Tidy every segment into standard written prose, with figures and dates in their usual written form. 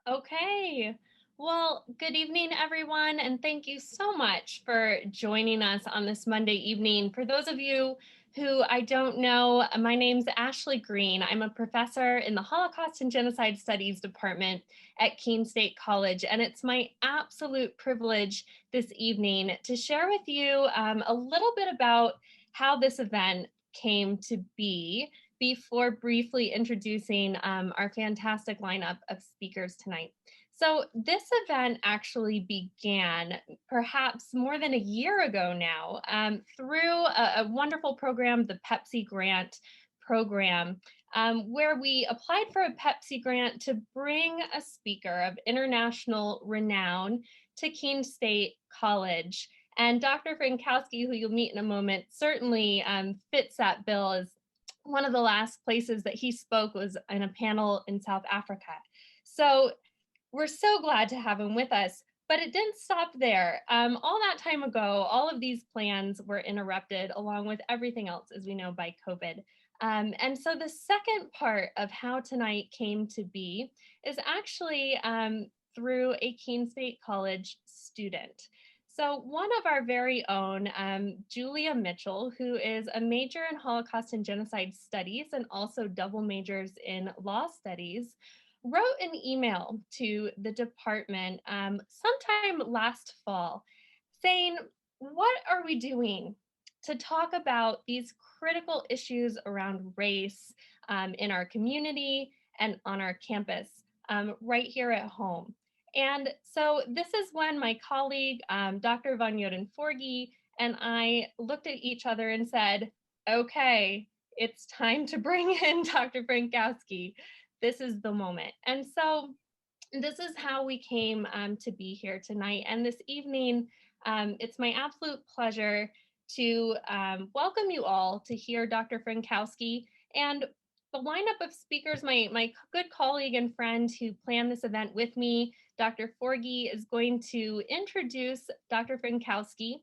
Okay. Well, good evening, everyone, and thank you so much for joining us on this Monday evening. For those of you who I don't know, my name's Ashley Green. I'm a professor in the Holocaust and Genocide Studies department at Keene State College, and it's my absolute privilege this evening to share with you a little bit about how this event came to be before briefly introducing our fantastic lineup of speakers tonight. So this event actually began perhaps more than a year ago now through a wonderful program, the Pepsi Grant program, where we applied for a Pepsi grant to bring a speaker of international renown to Keene State College. And Dr. Frankowski, who you'll meet in a moment, certainly fits that bill as one of the last places that he spoke was in a panel in South Africa. So we're so glad to have him with us, but it didn't stop there. All that time ago, all of these plans were interrupted along with everything else, as we know, by COVID. And so the second part of how tonight came to be is actually through a Keene State College student. So one of our very own, Julia Mitchell, who is a major in Holocaust and Genocide Studies and also double majors in law studies, wrote an email to the department sometime last fall saying, what are we doing to talk about these critical issues around race in our community and on our campus right here at home? And so this is when my colleague, Dr. Van Joden-Forgy, and I looked at each other and said, okay, it's time to bring in Dr. Frankowski. This is the moment. And so this is how we came to be here tonight. And this evening, it's my absolute pleasure to welcome you all to hear Dr. Frankowski and the lineup of speakers. My good colleague and friend who planned this event with me, Dr. Forgy, is going to introduce Dr. Frankowski.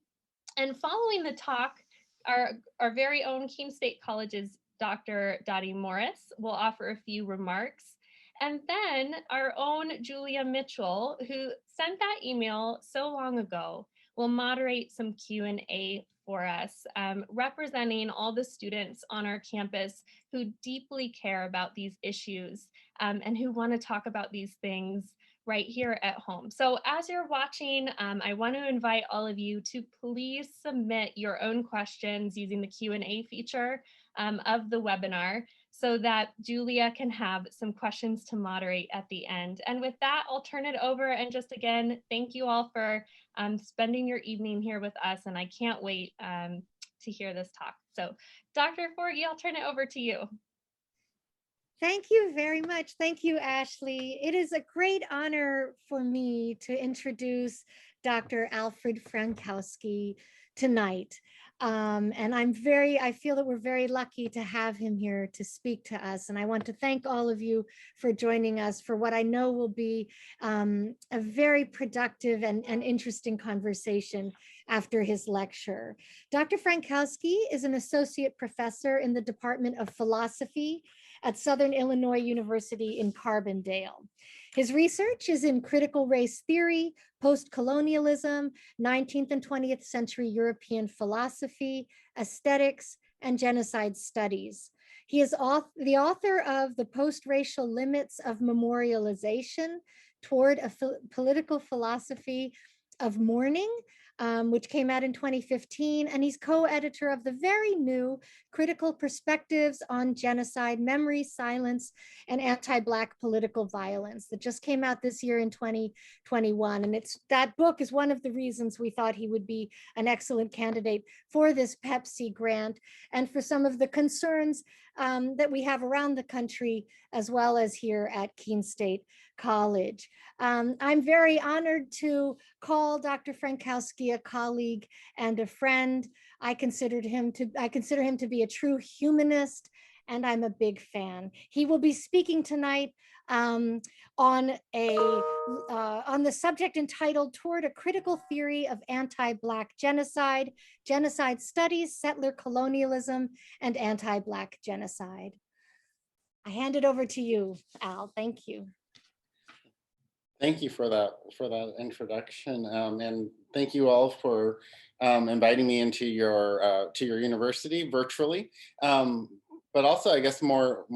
And following the talk, our very own Keene State College's Dr. Dottie Morris will offer a few remarks. And then our own Julia Mitchell, who sent that email so long ago, will moderate some Q&A for us, representing all the students on our campus who deeply care about these issues and who want to talk about these things right here at home. So as you're watching, I want to invite all of you to please submit your own questions using the Q&A feature of the webinar so that Julia can have some questions to moderate at the end. And with that, I'll turn it over and just again, thank you all for spending your evening here with us. And I can't wait to hear this talk. So Dr. Forgy, I'll turn it over to you. Thank you very much. Thank you, Ashley. It is a great honor for me to introduce Dr. Alfred Frankowski tonight. And I feel that we're very lucky to have him here to speak to us. And I want to thank all of you for joining us for what I know will be a very productive and interesting conversation after his lecture. Dr. Frankowski is an associate professor in the Department of Philosophy at Southern Illinois University in Carbondale. His research is in critical race theory, post-colonialism, 19th and 20th century European philosophy, aesthetics, and genocide studies. He is the author of The Post-Racial Limits of Memorialization Toward a Political Philosophy of Mourning, which came out in 2015, and he's co-editor of the very new Critical Perspectives on Genocide, Memory, Silence, and Anti-Black Political Violence that just came out this year in 2021. And that book is one of the reasons we thought he would be an excellent candidate for this Pepsi grant and for some of the concerns that we have around the country, as well as here at Keene State College. I'm very honored to call Dr. Frankowski a colleague and a friend. I consider him to be a true humanist, and I'm a big fan. He will be speaking tonight on the subject entitled Toward a Critical Theory of Anti-Black Genocide, Genocide Studies, Settler Colonialism, and Anti-Black Genocide. I hand it over to you, Al. Thank you. Thank you for that introduction, and thank you all for inviting me into to your university virtually. Um, but also, I guess more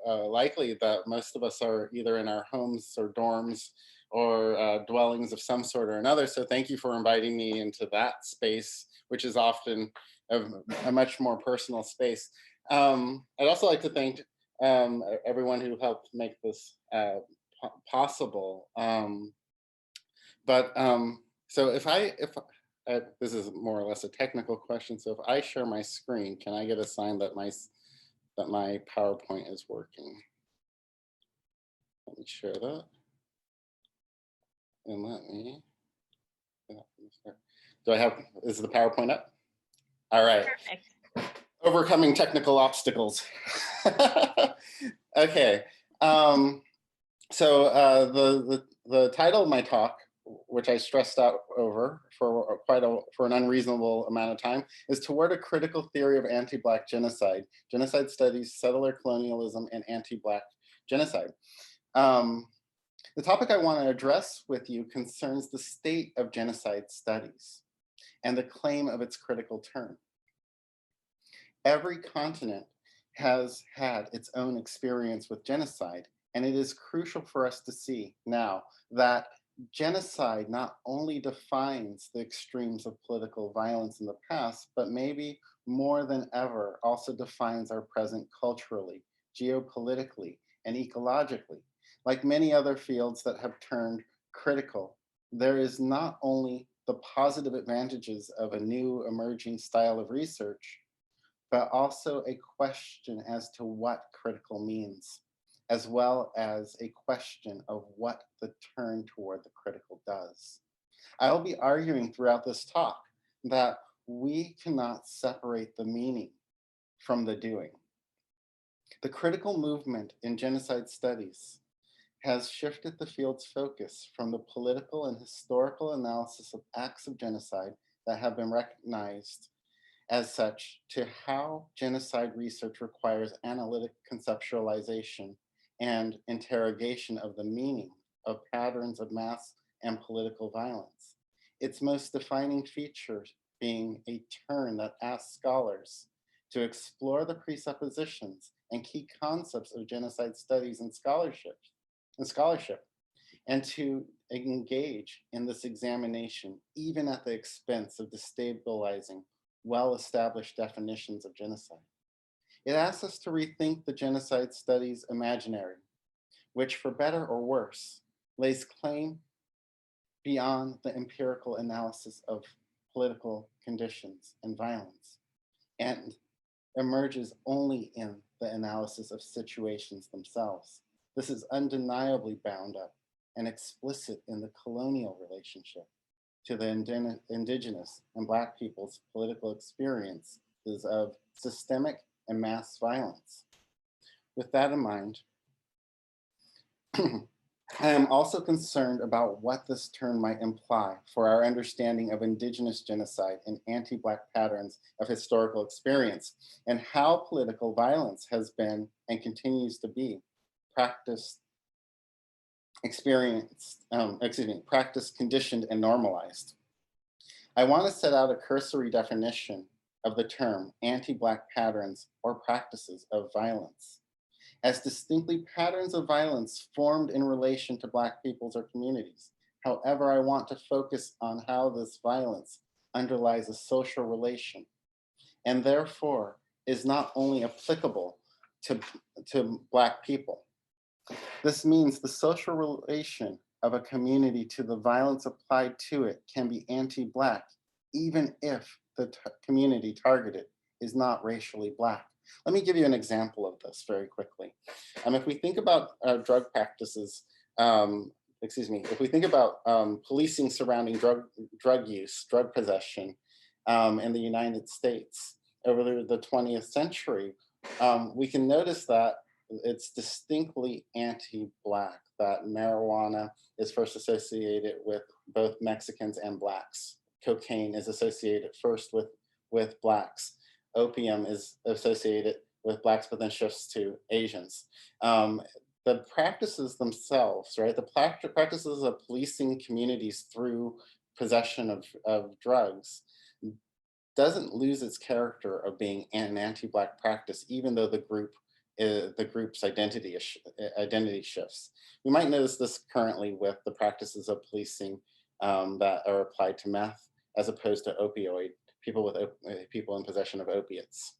likely that most of us are either in our homes or dorms or dwellings of some sort or another. So thank you for inviting me into that space, which is often a, a much more personal space. I'd also like to thank everyone who helped make this possible. But so if this is more or less a technical question. So if I share my screen, can I get a sign that my PowerPoint is working? Let me share that and let me. Do I have? Is the PowerPoint up? All right. Perfect. Overcoming technical obstacles. Okay. So the title of my talk, which I stressed out over for for an unreasonable amount of time, is Toward a Critical Theory of Anti-Black Genocide: Genocide Studies, Settler Colonialism, and Anti-Black Genocide. The topic I want to address with you concerns the state of genocide studies and the claim of its critical term. Every continent has had its own experience with genocide, and it is crucial for us to see now that genocide not only defines the extremes of political violence in the past, but maybe more than ever also defines our present culturally, geopolitically, and ecologically. Like many other fields that have turned critical, there is not only the positive advantages of a new emerging style of research, but also a question as to what critical means, as well as a question of what the turn toward the critical does. I will be arguing throughout this talk that we cannot separate the meaning from the doing. The critical movement in genocide studies has shifted the field's focus from the political and historical analysis of acts of genocide that have been recognized as such to how genocide research requires analytic conceptualization and interrogation of the meaning of patterns of mass and political violence. Its most defining feature being a turn that asks scholars to explore the presuppositions and key concepts of genocide studies and scholarship, and to engage in this examination even at the expense of destabilizing well-established definitions of genocide. It asks us to rethink the genocide studies imaginary, which for better or worse, lays claim beyond the empirical analysis of political conditions and violence, and emerges only in the analysis of situations themselves. This is undeniably bound up and explicit in the colonial relationship to the indigenous and Black people's political experiences of systemic and mass violence. With that in mind, I am also concerned about what this term might imply for our understanding of indigenous genocide and anti-Black patterns of historical experience, and how political violence has been and continues to be practiced, practiced, conditioned, and normalized. I want to set out a cursory definition of the term anti-Black patterns or practices of violence as distinctly patterns of violence formed in relation to Black peoples or communities. However, I want to focus on how this violence underlies a social relation and therefore is not only applicable to Black people. This means the social relation of a community to the violence applied to it can be anti-Black, even if the community targeted is not racially Black. Let me give you an example of this very quickly. If we think about drug practices, if we think about policing surrounding drug use, drug possession in the United States over the 20th century, we can notice that it's distinctly anti-Black, that marijuana is first associated with both Mexicans and Blacks. Cocaine is associated first with Blacks. Opium is associated with Blacks, but then shifts to Asians. the practices themselves, right? The practices of policing communities through possession of drugs doesn't lose its character of being an anti-Black practice, even though the group's identity shifts. We might notice this currently with the practices of policing that are applied to meth, as opposed to people in possession of opiates.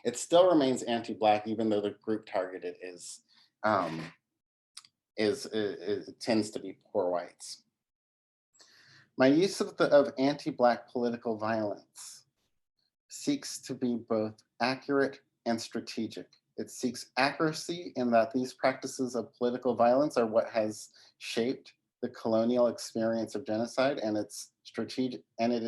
It still remains anti-Black, even though the group targeted um, tends to be poor whites. My use of anti-Black political violence seeks to be both accurate and strategic. It seeks accuracy in that these practices of political violence are what has shaped the colonial experience of genocide, and it is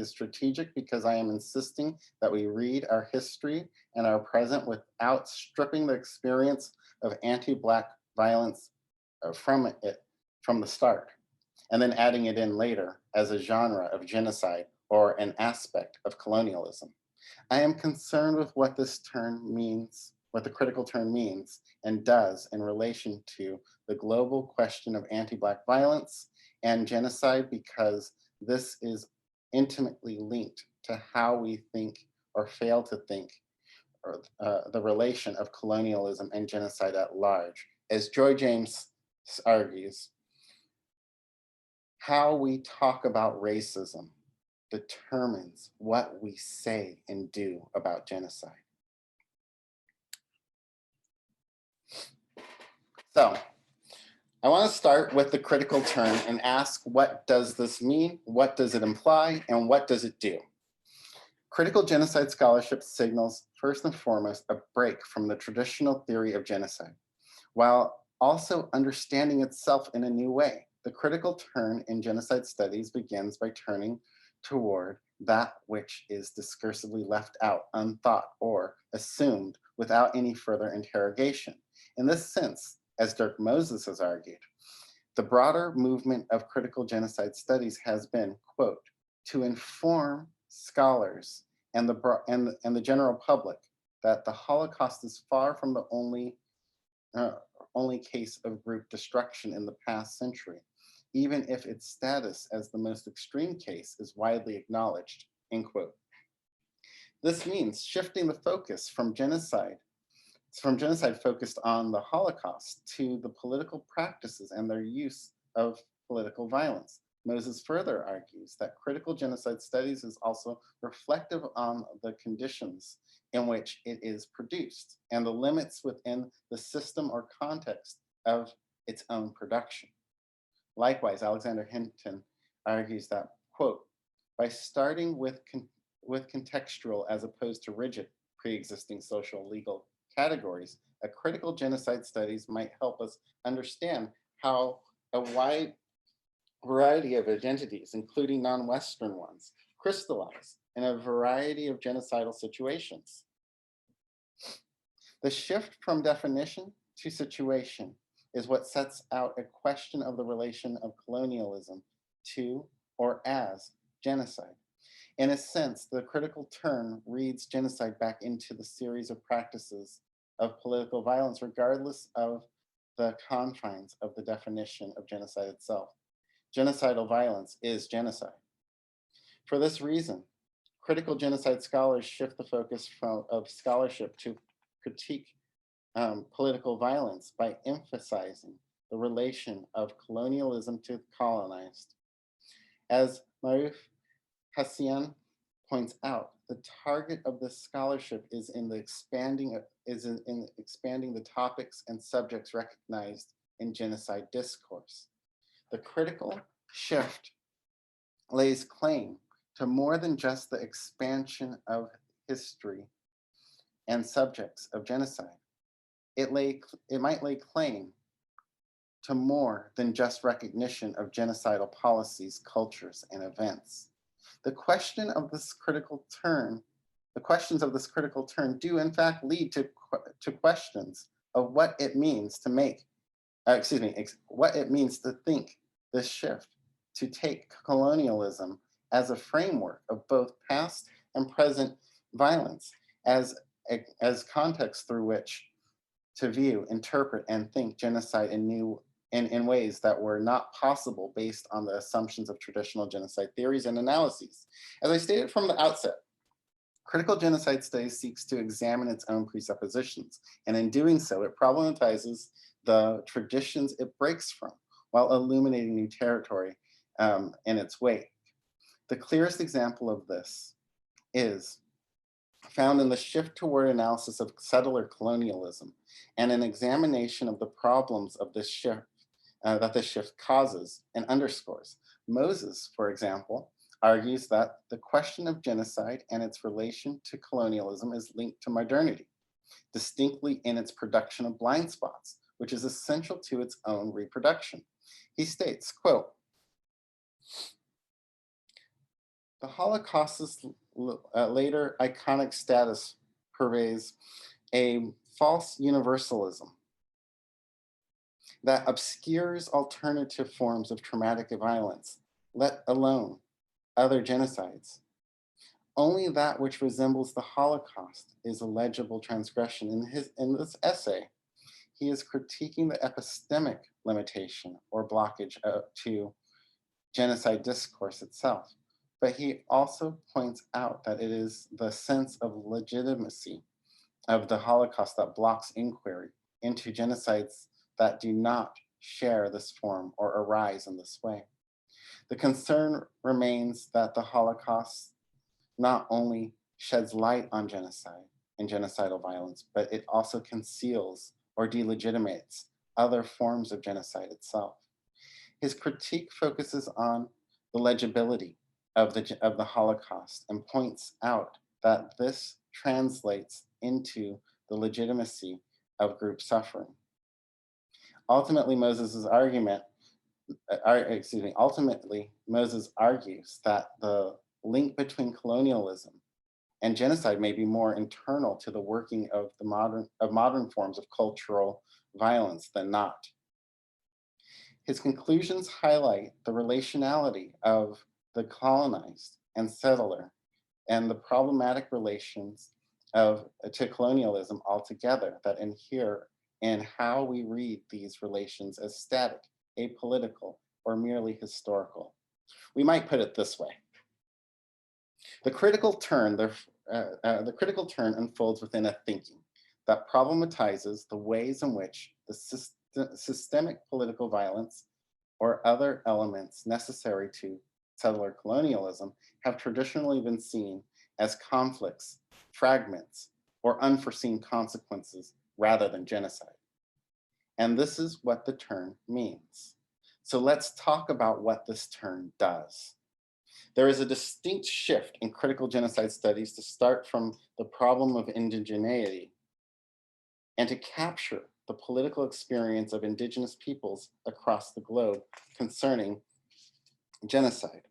strategic because I am insisting that we read our history and our present without stripping the experience of anti-Black violence from the start, and then adding it in later as a genre of genocide or an aspect of colonialism. I am concerned with what this term means, what the critical term means and does in relation to the global question of anti-Black violence and genocide, because this is intimately linked to how we think or fail to think, or the relation of colonialism and genocide at large. As Joy James argues, how we talk about racism determines what we say and do about genocide. So I want to start with the critical term and ask, what does this mean? What does it imply? And what does it do? Critical genocide scholarship signals, first and foremost, a break from the traditional theory of genocide, while also understanding itself in a new way. The critical turn in genocide studies begins by turning toward that which is discursively left out, unthought, or assumed without any further interrogation. In this sense, as Dirk Moses has argued, the broader movement of critical genocide studies has been, quote, to inform scholars and the general public that the Holocaust is far from the only case of group destruction in the past century, even if its status as the most extreme case is widely acknowledged, end quote. This means shifting the focus from genocide focused on the Holocaust to the political practices and their use of political violence. Moses further argues that critical genocide studies is also reflective on the conditions in which it is produced and the limits within the system or context of its own production. Likewise, Alexander Hinton argues that, quote, by starting with contextual as opposed to rigid pre-existing social legal categories, a critical genocide studies might help us understand how a wide variety of identities, including non-Western ones, crystallize in a variety of genocidal situations. The shift from definition to situation is what sets out a question of the relation of colonialism to or as genocide. In a sense, the critical turn reads genocide back into the series of practices of political violence, regardless of the confines of the definition of genocide itself. Genocidal violence is genocide. For this reason, critical genocide scholars shift the focus of scholarship to critique political violence by emphasizing the relation of colonialism to colonized. As Maruf Hassian points out, the target of this scholarship is in expanding the topics and subjects recognized in genocide discourse. The critical shift lays claim to more than just the expansion of history and subjects of genocide. It might lay claim to more than just recognition of genocidal policies, cultures, and events. The questions of this critical turn do in fact lead to questions of what it means to what it means to think this shift, to take colonialism as a framework of both past and present violence as context through which to view, interpret, and think genocide in ways that were not possible based on the assumptions of traditional genocide theories and analyses. As I stated from the outset, critical genocide studies seeks to examine its own presuppositions, and in doing so, it problematizes the traditions it breaks from while illuminating new territory in its wake. The clearest example of this is found in the shift toward analysis of settler colonialism and an examination of the problems of this shift that this shift causes and underscores. Moses, for example, argues that the question of genocide and its relation to colonialism is linked to modernity, distinctly in its production of blind spots, which is essential to its own reproduction. He states, quote, "The Holocaust's later iconic status purveys a false universalism that obscures alternative forms of traumatic violence, let alone other genocides. Only that which resembles the Holocaust is a legible transgression." In this essay, he is critiquing the epistemic limitation or blockage to genocide discourse itself. But he also points out that it is the sense of legitimacy of the Holocaust that blocks inquiry into genocides that do not share this form or arise in this way. The concern remains that the Holocaust not only sheds light on genocide and genocidal violence, but it also conceals or delegitimates other forms of genocide itself. His critique focuses on the legibility of the Holocaust and points out that this translates into the legitimacy of group suffering. Ultimately, Moses argues that the link between colonialism and genocide may be more internal to the working of modern forms of cultural violence than not. His conclusions highlight the relationality of the colonized and settler and the problematic relations to colonialism altogether that inhere in how we read these relations as static, apolitical, or merely historical. We might put it this way. The critical turn unfolds within a thinking that problematizes the ways in which the systemic political violence or other elements necessary to settler colonialism have traditionally been seen as conflicts, fragments, or unforeseen consequences rather than genocide. And this is what the turn means. So let's talk about what this turn does. There is a distinct shift in critical genocide studies to start from the problem of indigeneity and to capture the political experience of indigenous peoples across the globe concerning genocide.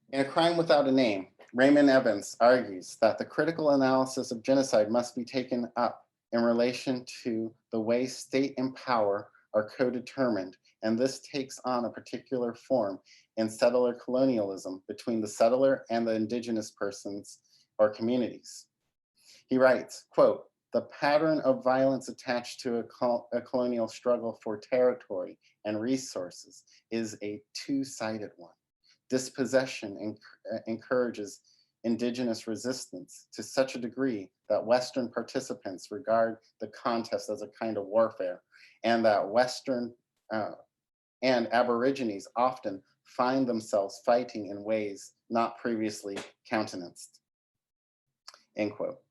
In A Crime Without a Name, Raymond Evans argues that the critical analysis of genocide must be taken up in relation to the way state and power are co-determined, and this takes on a particular form in settler colonialism between the settler and the indigenous persons or communities. He writes, quote, "The pattern of violence attached to a colonial struggle for territory and resources is a two-sided one. Dispossession encourages indigenous resistance to such a degree that Western participants regard the contest as a kind of warfare, and that and Aborigines often find themselves fighting in ways not previously countenanced." End quote.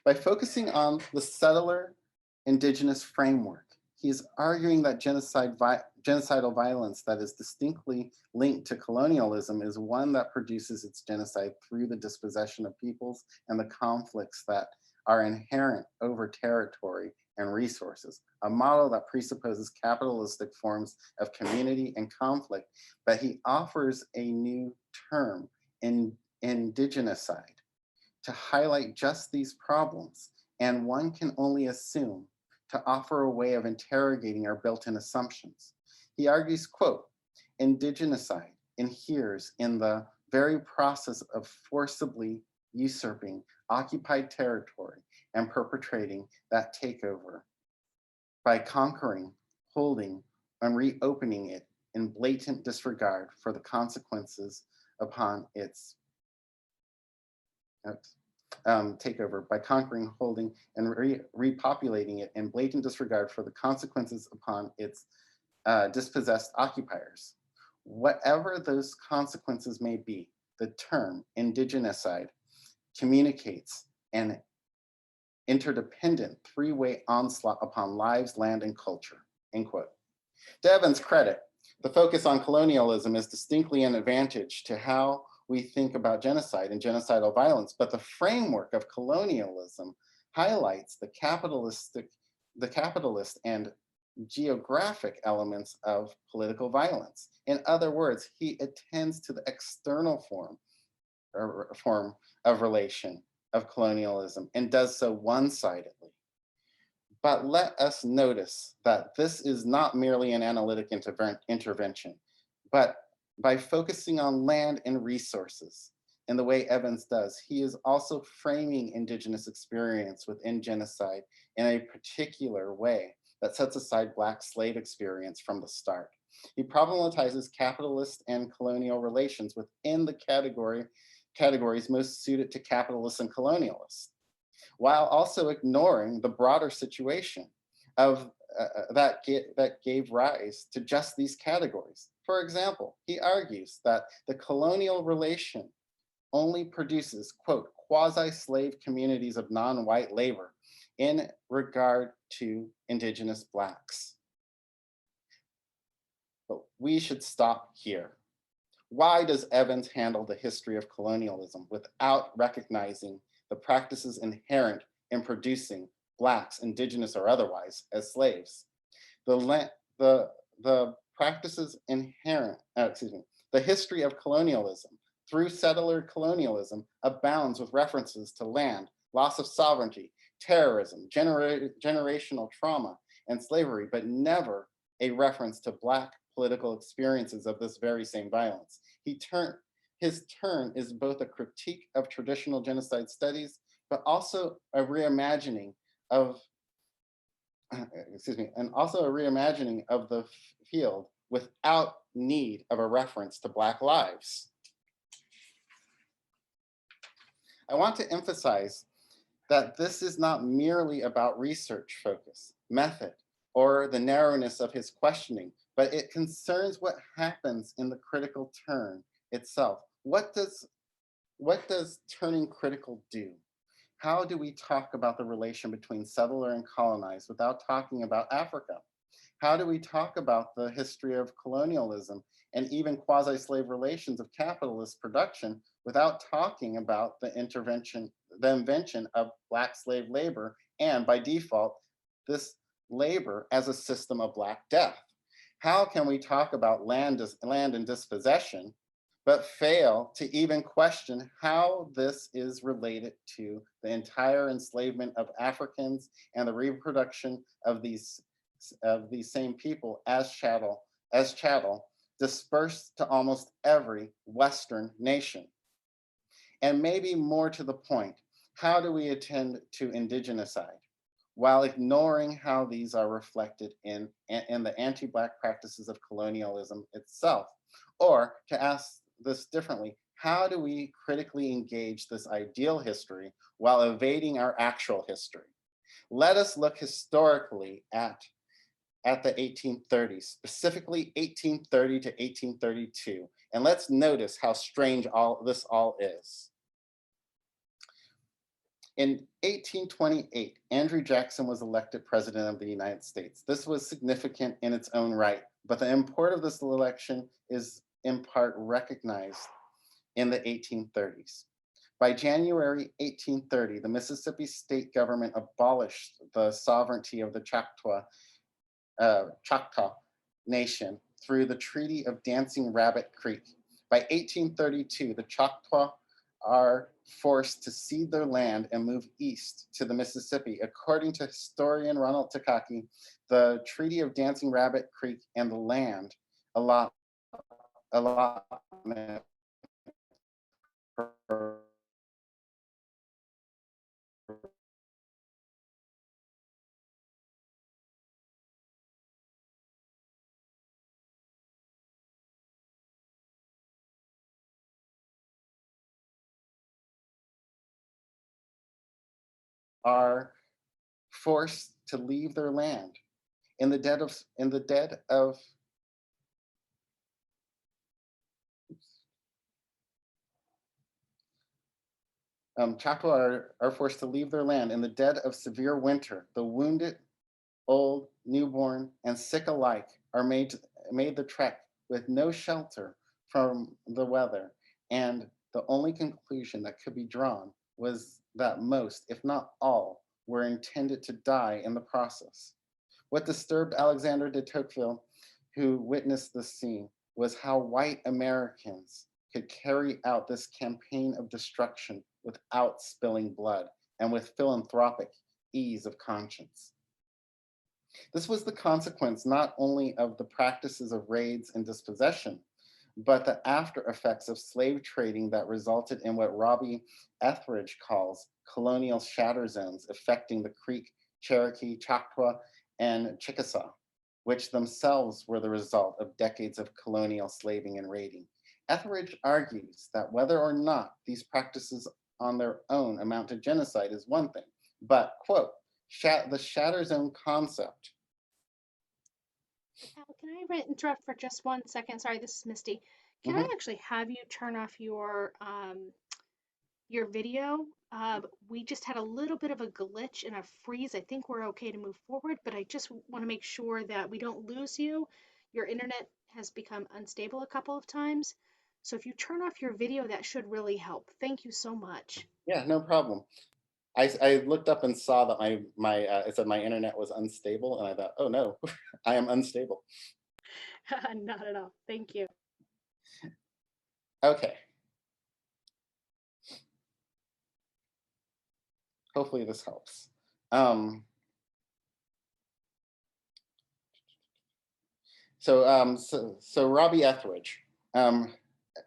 By focusing on the settler indigenous framework, he is arguing that genocidal violence that is distinctly linked to colonialism is one that produces its genocide through the dispossession of peoples and the conflicts that are inherent over territory and resources, a model that presupposes capitalistic forms of community and conflict, but he offers a new term, indigenocide, to highlight just these problems, and one can only assume to offer a way of interrogating our built-in assumptions. He argues, quote, "Indigenocide inheres in the very process of forcibly usurping occupied territory and perpetrating that takeover by conquering, holding, and reopening it in blatant disregard for the consequences upon its takeover, by conquering, holding, and repopulating it in blatant disregard for the consequences upon its dispossessed occupiers. Whatever those consequences may be, the term indigenocide communicates an interdependent three-way onslaught upon lives, land, and culture, end quote. To Evan's credit, the focus on colonialism is distinctly an advantage to how we think about genocide and genocidal violence, but the framework of colonialism highlights the capitalist and geographic elements of political violence. In other words, he attends to the external form of relation of colonialism and does so one-sidedly. But let us notice that this is not merely an analytic intervention, but by focusing on land and resources in the way Evans does, he is also framing indigenous experience within genocide in a particular way that sets aside Black slave experience from the start. He problematizes capitalist and colonial relations within the categories most suited to capitalists and colonialists, while also ignoring the broader situation of that gave rise to just these categories. For example, he argues that the colonial relation only produces, quote, quasi-slave communities of non-white labor in regard to indigenous Blacks. But we should stop here. Why does Evans handle the history of colonialism without recognizing the practices inherent in producing Blacks, indigenous or otherwise, as slaves? The practices inherent, the history of colonialism through settler colonialism abounds with references to land, loss of sovereignty, terrorism, generational trauma, and slavery, but never a reference to Black political experiences of this very same violence. His turn is both a critique of traditional genocide studies, but also a reimagining of, and also a reimagining of the field without need of a reference to Black lives. I want to emphasize that this is not merely about research focus, method, or the narrowness of his questioning, but it concerns what happens in the critical turn itself. What does turning critical do? How do we talk about the relation between settler and colonized without talking about Africa? How do we talk about the history of colonialism and even quasi-slave relations of capitalist production without talking about the invention of Black slave labor, and by default, this labor as a system of Black death? How can we talk about land and dispossession, but fail to even question how this is related to the entire enslavement of Africans and the reproduction of these same people as chattel, dispersed to almost every Western nation? And maybe more to the point, how do we attend to indigenocide while ignoring how these are reflected in the anti-Black practices of colonialism itself? Or to ask this differently, how do we critically engage this ideal history while evading our actual history? Let us look historically at the 1830s, specifically 1830 to 1832, and let's notice how strange this all is. In 1828, Andrew Jackson was elected president of the United States. This was significant in its own right, but the import of this election is in part recognized in the 1830s. By January 1830, the Mississippi state government abolished the sovereignty of the Choctaw Nation through the Treaty of Dancing Rabbit Creek. By 1832, the Choctaw are forced to cede their land and move east to the Mississippi. According to historian Ronald Takaki, the Treaty of Dancing Rabbit Creek and the land allotment are forced to leave their land in the dead of Choctaw are forced to leave their land in the dead of severe winter. The wounded, old, newborn, and sick alike are made the trek with no shelter from the weather, and the only conclusion that could be drawn was that most, if not all, were intended to die in the process. What disturbed Alexander de Tocqueville, who witnessed this scene, was how white Americans could carry out this campaign of destruction without spilling blood and with philanthropic ease of conscience. This was the consequence not only of the practices of raids and dispossession, but the after effects of slave trading that resulted in what Robbie Etheridge calls colonial shatter zones affecting the Creek, Cherokee, Choctaw, and Chickasaw, which themselves were the result of decades of colonial slaving and raiding. Etheridge argues that whether or not these practices on their own amount to genocide is one thing, but, quote, the shatter zone concept. Al, can I interrupt for just 1 second? Sorry, this is Misty. Can I actually have you turn off your video? We just had a little bit of a glitch and a freeze. I think we're okay to move forward, but I just want to make sure that we don't lose you. Your internet has become unstable a couple of times. So if you turn off your video, that should really help. Thank you so much. Yeah, no problem. I looked up and saw that it said my internet was unstable, and I thought, oh no, I am unstable. Not at all. Thank you. Okay. Hopefully this helps. So Robbie Etheridge.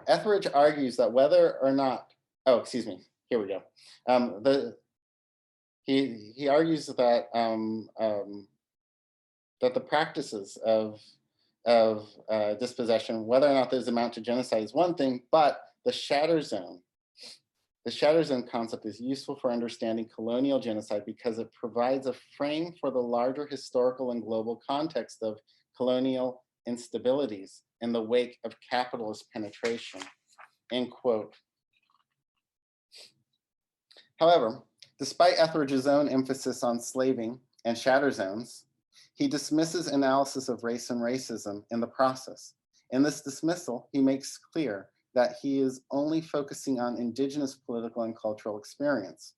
Etheridge argues that whether or not, oh, excuse me, here we go. He argues that that the practices of dispossession, whether or not those amount to genocide, is one thing, but the shatter zone concept is useful for understanding colonial genocide because it provides a frame for the larger historical and global context of colonial instabilities in the wake of capitalist penetration, end quote. However, despite Etheridge's own emphasis on slaving and shatter zones, he dismisses analysis of race and racism in the process. In this dismissal, he makes clear that he is only focusing on indigenous political and cultural experience.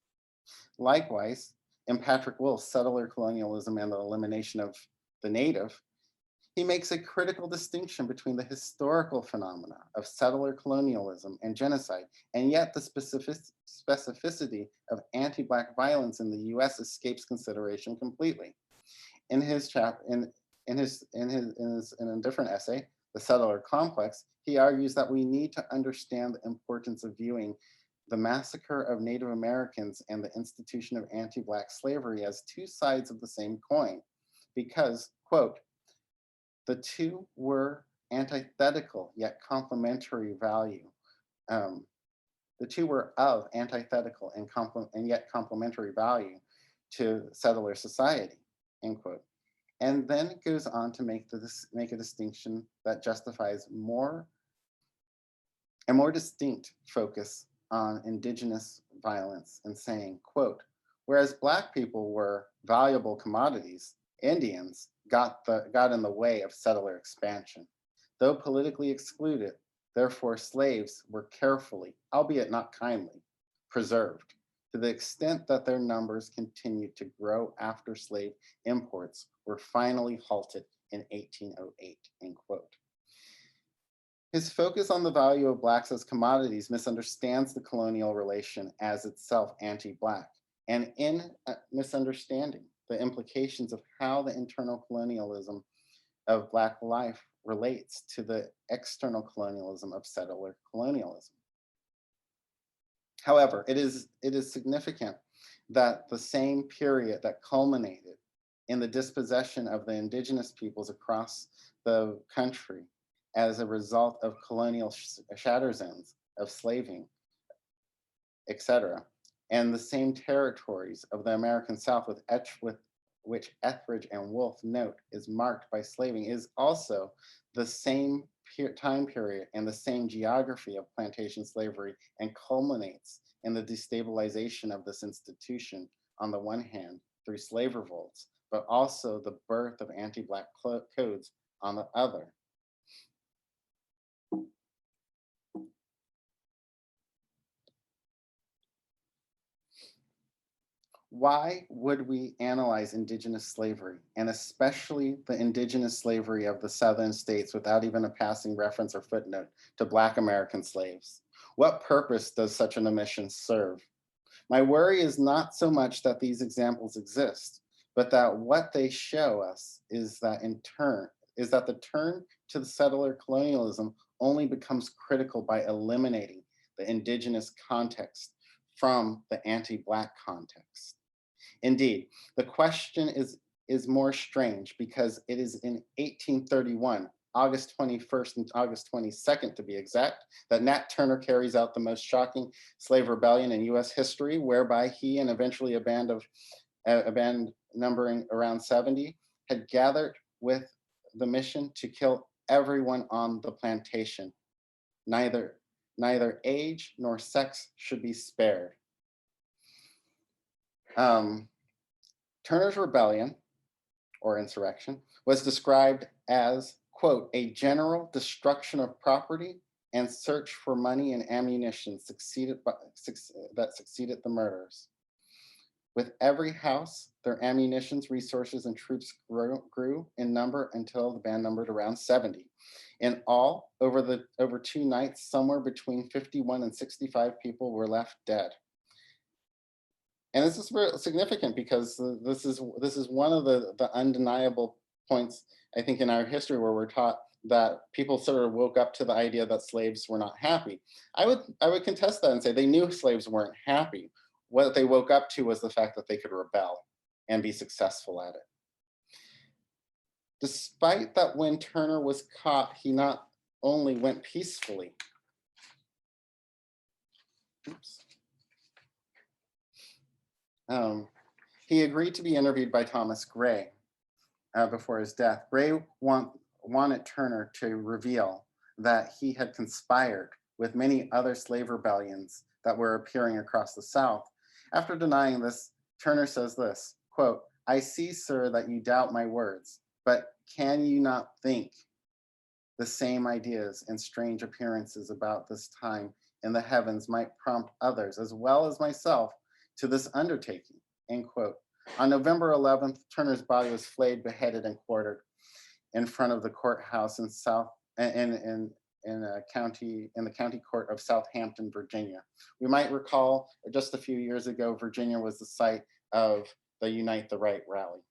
Likewise, in Patrick Wolf's Settler Colonialism and the Elimination of the Native, he makes a critical distinction between the historical phenomena of settler colonialism and genocide, and yet the specificity of anti-Black violence in the US escapes consideration completely. In his in a different essay, The Settler Complex, he argues that we need to understand the importance of viewing the massacre of Native Americans and the institution of anti-Black slavery as two sides of the same coin, because, quote, the two were antithetical yet complementary value. The two were of antithetical and yet complementary value to settler society, end quote. And then it goes on to make a distinction that justifies a more distinct focus on indigenous violence and saying, quote, whereas Black people were valuable commodities, Indians got in the way of settler expansion. Though politically excluded, therefore slaves were carefully, albeit not kindly, preserved to the extent that their numbers continued to grow after slave imports were finally halted in 1808, end quote. His focus on the value of Blacks as commodities misunderstands the colonial relation as itself anti-Black, and in misunderstanding the implications of how the internal colonialism of Black life relates to the external colonialism of settler colonialism. However, it is significant that the same period that culminated in the dispossession of the indigenous peoples across the country as a result of colonial shatter zones, of slaving, etc., and the same territories of the American South with which Etheridge and Wolfe note is marked by slaving is also the same time period and the same geography of plantation slavery, and culminates in the destabilization of this institution on the one hand through slave revolts, but also the birth of anti-Black codes on the other. Why would we analyze indigenous slavery, and especially the indigenous slavery of the southern states, without even a passing reference or footnote to Black American slaves? What purpose does such an omission serve? My worry is not so much that these examples exist, but that what they show us is that the turn to the settler colonialism only becomes critical by eliminating the indigenous context from the anti-Black context. Indeed, the question is more strange because it is in 1831, August 21st and August 22nd to be exact, that Nat Turner carries out the most shocking slave rebellion in US history, whereby he and eventually a band numbering around 70 had gathered with the mission to kill everyone on the plantation. Neither age nor sex should be spared. Turner's rebellion, or insurrection, was described as, quote, a general destruction of property and search for money and ammunition that succeeded the murders. With every house, their ammunitions, resources, and troops grew in number until the band numbered around 70. In all, over 2 nights, somewhere between 51 and 65 people were left dead. And this is very significant because this is one of the undeniable points, I think, in our history where we're taught that people sort of woke up to the idea that slaves were not happy. I would contest that and say they knew slaves weren't happy. What they woke up to was the fact that they could rebel and be successful at it. Despite that, when Turner was caught, he not only went peacefully. Oops. He agreed to be interviewed by Thomas Gray before his death. Gray wanted Turner to reveal that he had conspired with many other slave rebellions that were appearing across the South. After denying this, Turner says this, quote, "I see, sir, that you doubt my words, but can you not think the same ideas and strange appearances about this time in the heavens might prompt others, as well as myself, to this undertaking," end quote. On November 11th, Turner's body was flayed, beheaded, and quartered in front of the courthouse in the county court of Southampton, Virginia. We might recall just a few years ago, Virginia was the site of the Unite the Right rally.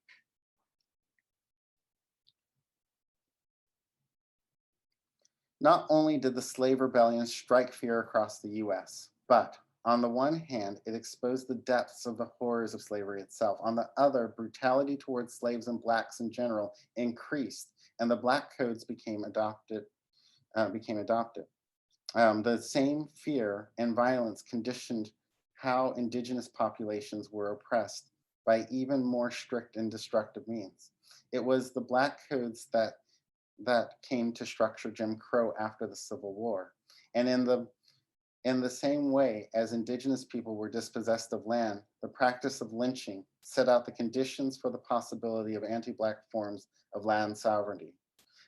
Not only did the slave rebellion strike fear across the US, but on the one hand, it exposed the depths of the horrors of slavery itself. On the other, brutality towards slaves and Blacks in general increased, and the Black codes became adopted. The same fear and violence conditioned how indigenous populations were oppressed by even more strict and destructive means. It was the Black codes that came to structure Jim Crow after the Civil War. And in the same way as indigenous people were dispossessed of land, the practice of lynching set out the conditions for the possibility of anti-Black forms of land sovereignty.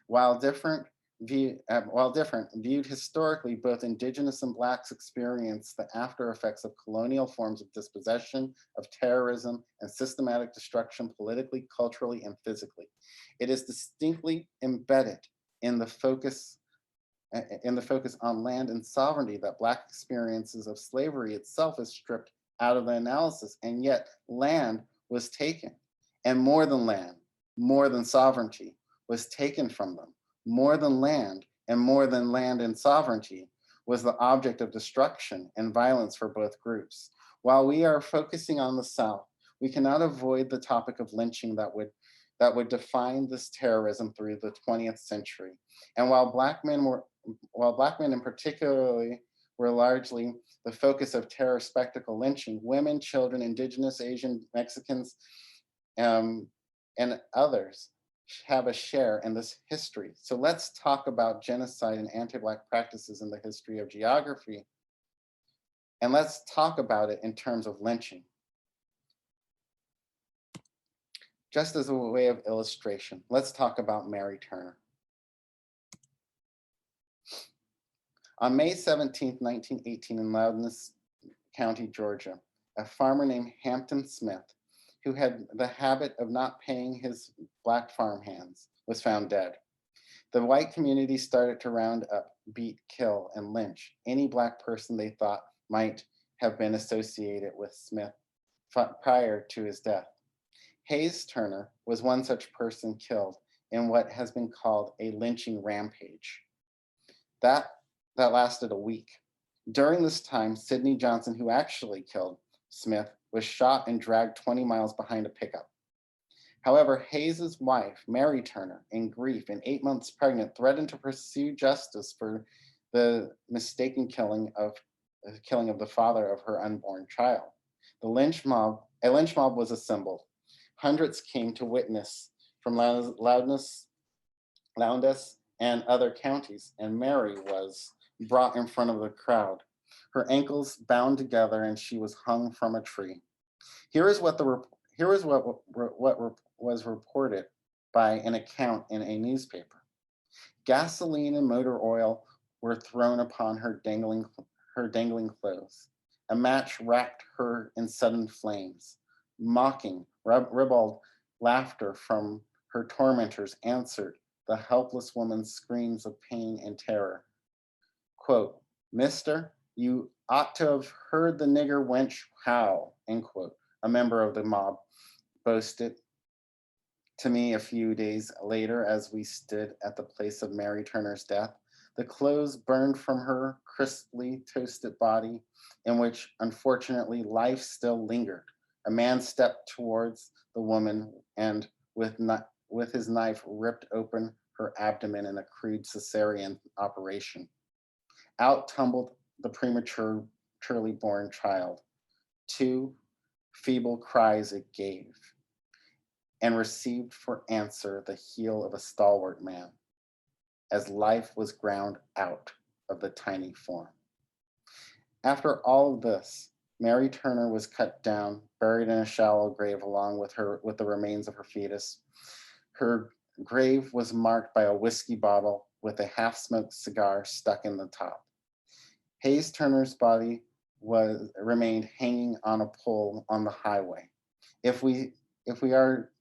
While different, viewed historically, both indigenous and Blacks experienced the after effects of colonial forms of dispossession, of terrorism, and systematic destruction politically, culturally, and physically. It is distinctly embedded in the focus on land and sovereignty that Black experiences of slavery itself is stripped out of the analysis, and yet land was taken. And more than land, more than sovereignty was taken from them. More than land and sovereignty was the object of destruction and violence for both groups. While we are focusing on the South, we cannot avoid the topic of lynching that would define this terrorism through the 20th century. And while Black men in particularly were largely the focus of terror spectacle lynching, women, children, indigenous, Asian, Mexicans, and others have a share in this history. So let's talk about genocide and anti-Black practices in the history of geography. And let's talk about it in terms of lynching. Just as a way of illustration, let's talk about Mary Turner. On May 17, 1918, in Loudon County, Georgia, a farmer named Hampton Smith, who had the habit of not paying his Black farmhands, was found dead. The white community started to round up, beat, kill, and lynch any Black person they thought might have been associated with Smith prior to his death. Hayes Turner was one such person killed in what has been called a lynching rampage. That lasted a week. During this time, Sidney Johnson, who actually killed Smith, was shot and dragged 20 miles behind a pickup. However, Hayes's wife, Mary Turner, in grief and 8 months pregnant, threatened to pursue justice for the mistaken killing of the father of her unborn child. A lynch mob was assembled. Hundreds came to witness from Loudon and other counties, and Mary was brought in front of the crowd, her ankles bound together, and she was hung from a tree. Here is what was reported by an account in a newspaper. Gasoline and motor oil were thrown upon her dangling clothes. A match wrapped her in sudden flames. Mocking, ribald laughter from her tormentors answered the helpless woman's screams of pain and terror. Quote, "Mister, you ought to have heard the nigger wench howl," end quote. A member of the mob boasted to me a few days later as we stood at the place of Mary Turner's death. The clothes burned from her crisply toasted body, in which unfortunately life still lingered. A man stepped towards the woman and with his knife ripped open her abdomen in a crude cesarean operation. Out tumbled the prematurely born child. 2 feeble cries it gave, and received for answer the heel of a stalwart man, as life was ground out of the tiny form. After all of this, Mary Turner was cut down, buried in a shallow grave along with the remains of her fetus. Her grave was marked by a whiskey bottle with a half-smoked cigar stuck in the top. Hayes Turner's body remained hanging on a pole on the highway. If we are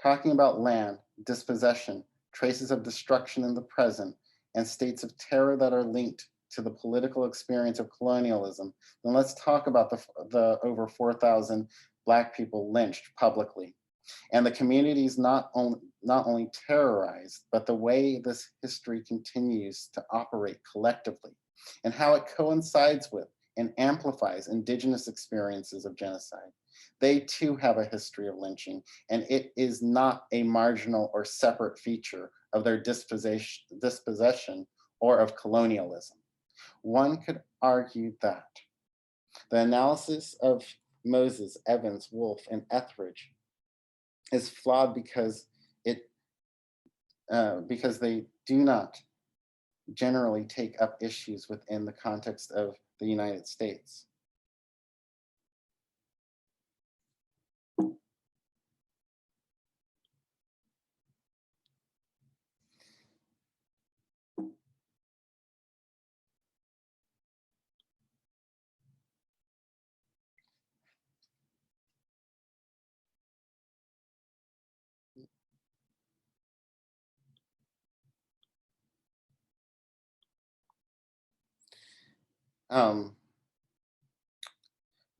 talking about land, dispossession, traces of destruction in the present, and states of terror that are linked to the political experience of colonialism, then let's talk about the over 4,000 Black people lynched publicly, and the communities not only terrorized, but the way this history continues to operate collectively, and how it coincides with and amplifies indigenous experiences of genocide. They too have a history of lynching, and it is not a marginal or separate feature of their dispossession or of colonialism. One could argue that the analysis of Moses, Evans, Wolfe, and Etheridge is flawed because they do not generally take up issues within the context of the United States.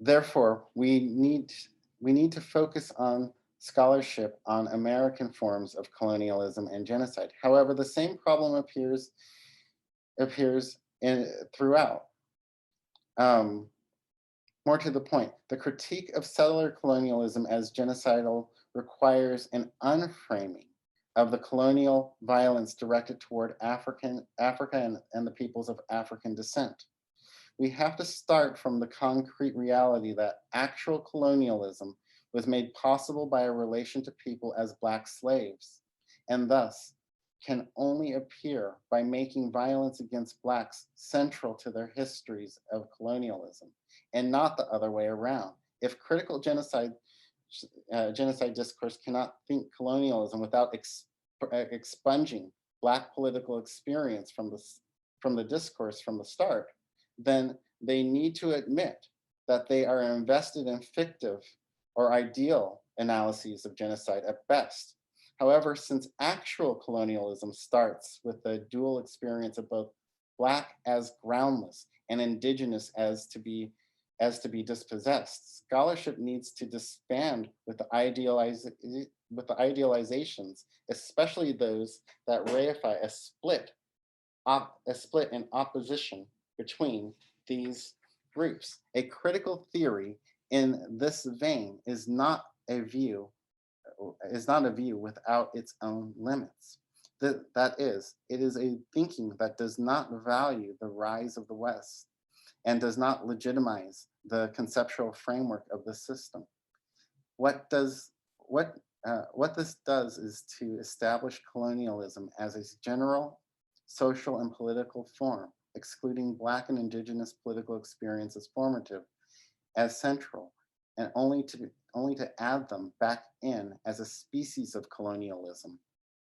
Therefore, we need to focus on scholarship on American forms of colonialism and genocide. However, the same problem appears throughout. More to the point, the critique of settler colonialism as genocidal requires an unframing of the colonial violence directed toward Africa and the peoples of African descent. we have to start from the concrete reality that actual colonialism was made possible by a relation to people as Black slaves, and thus can only appear by making violence against Blacks central to their histories of colonialism, and not the other way around. If critical genocide discourse cannot think colonialism without expunging Black political experience from the discourse from the start, then they need to admit that they are invested in fictive or ideal analyses of genocide at best. However, since actual colonialism starts with the dual experience of both Black as groundless and indigenous as to be dispossessed, scholarship needs to disband with the idealizations, especially those that reify a split in opposition between these groups. A critical theory in this vein is not a view without its own limits. That is, it is a thinking that does not value the rise of the West and does not legitimize the conceptual framework of the system. What this does is to establish colonialism as a general social and political form, excluding Black and indigenous political experience as formative, as central, and only to add them back in as a species of colonialism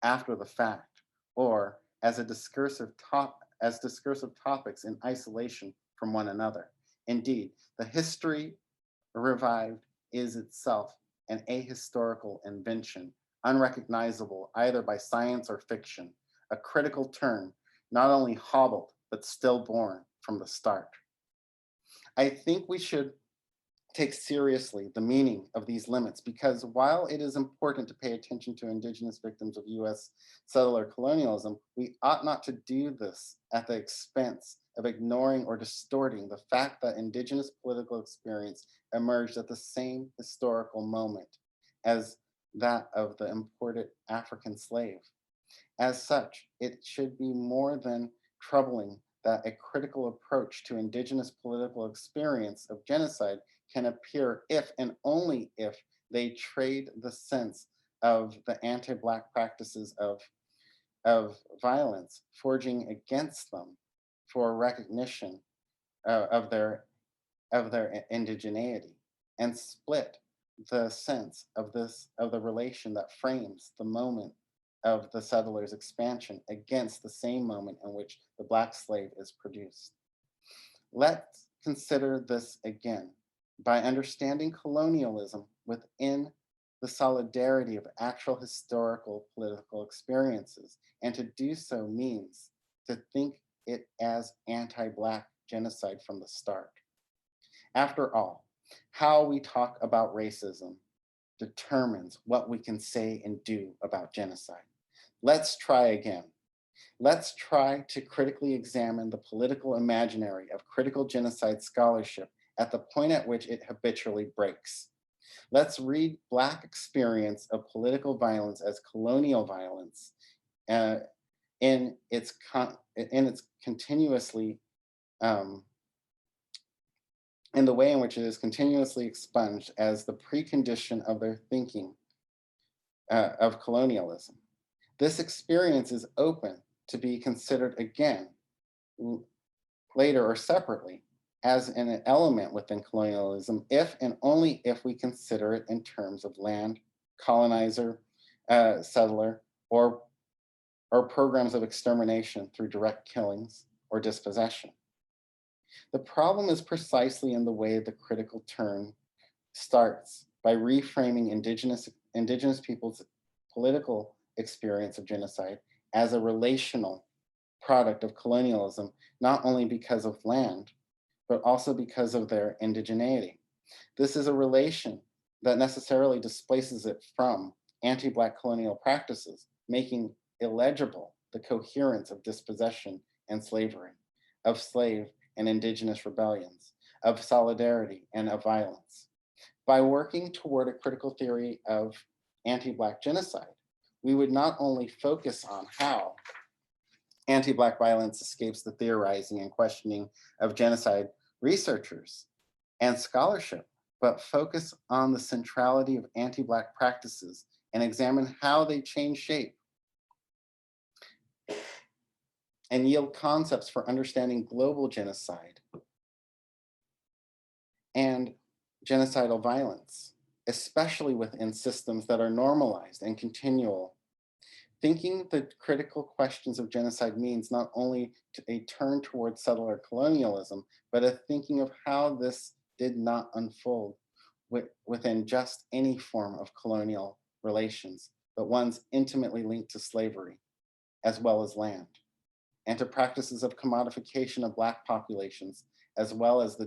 after the fact, or as discursive topics in isolation from one another. Indeed, the history revived is itself an ahistorical invention, unrecognizable either by science or fiction, a critical turn, not only hobbled, but stillborn from the start. I think we should take seriously the meaning of these limits, because while it is important to pay attention to indigenous victims of US settler colonialism, we ought not to do this at the expense of ignoring or distorting the fact that indigenous political experience emerged at the same historical moment as that of the imported African slave. As such, it should be more than troubling that a critical approach to indigenous political experience of genocide can appear if and only if they trade the sense of the anti-Black practices of violence, forging against them for recognition of their indigeneity, and split the sense of the relation that frames the moment of the settlers' expansion against the same moment in which the Black slave is produced. Let's consider this again by understanding colonialism within the solidarity of actual historical political experiences, and to do so means to think it as anti-Black genocide from the start. After all, how we talk about racism determines what we can say and do about genocide. Let's try again. Let's try to critically examine the political imaginary of critical genocide scholarship at the point at which it habitually breaks. Let's read Black experience of political violence as colonial violence in its continuously in the way in which it is continuously expunged as the precondition of their thinking of colonialism. This experience is open to be considered again later or separately as an element within colonialism if and only if we consider it in terms of land, colonizer, settler, or programs of extermination through direct killings or dispossession. The problem is precisely in the way the critical turn starts by reframing indigenous people's political experience of genocide as a relational product of colonialism, not only because of land, but also because of their indigeneity. This is a relation that necessarily displaces it from anti-Black colonial practices, making illegible the coherence of dispossession and slavery, of slave and indigenous rebellions, of solidarity and of violence. By working toward a critical theory of anti-Black genocide, we would not only focus on how anti-Black violence escapes the theorizing and questioning of genocide researchers, and scholarship, but focus on the centrality of anti-Black practices and examine how they change shape and yield concepts for understanding global genocide and genocidal violence, especially within systems that are normalized and continual. Thinking the critical questions of genocide means not only a turn towards settler colonialism, but a thinking of how this did not unfold within just any form of colonial relations, but ones intimately linked to slavery, as well as land, and to practices of commodification of Black populations, as well as the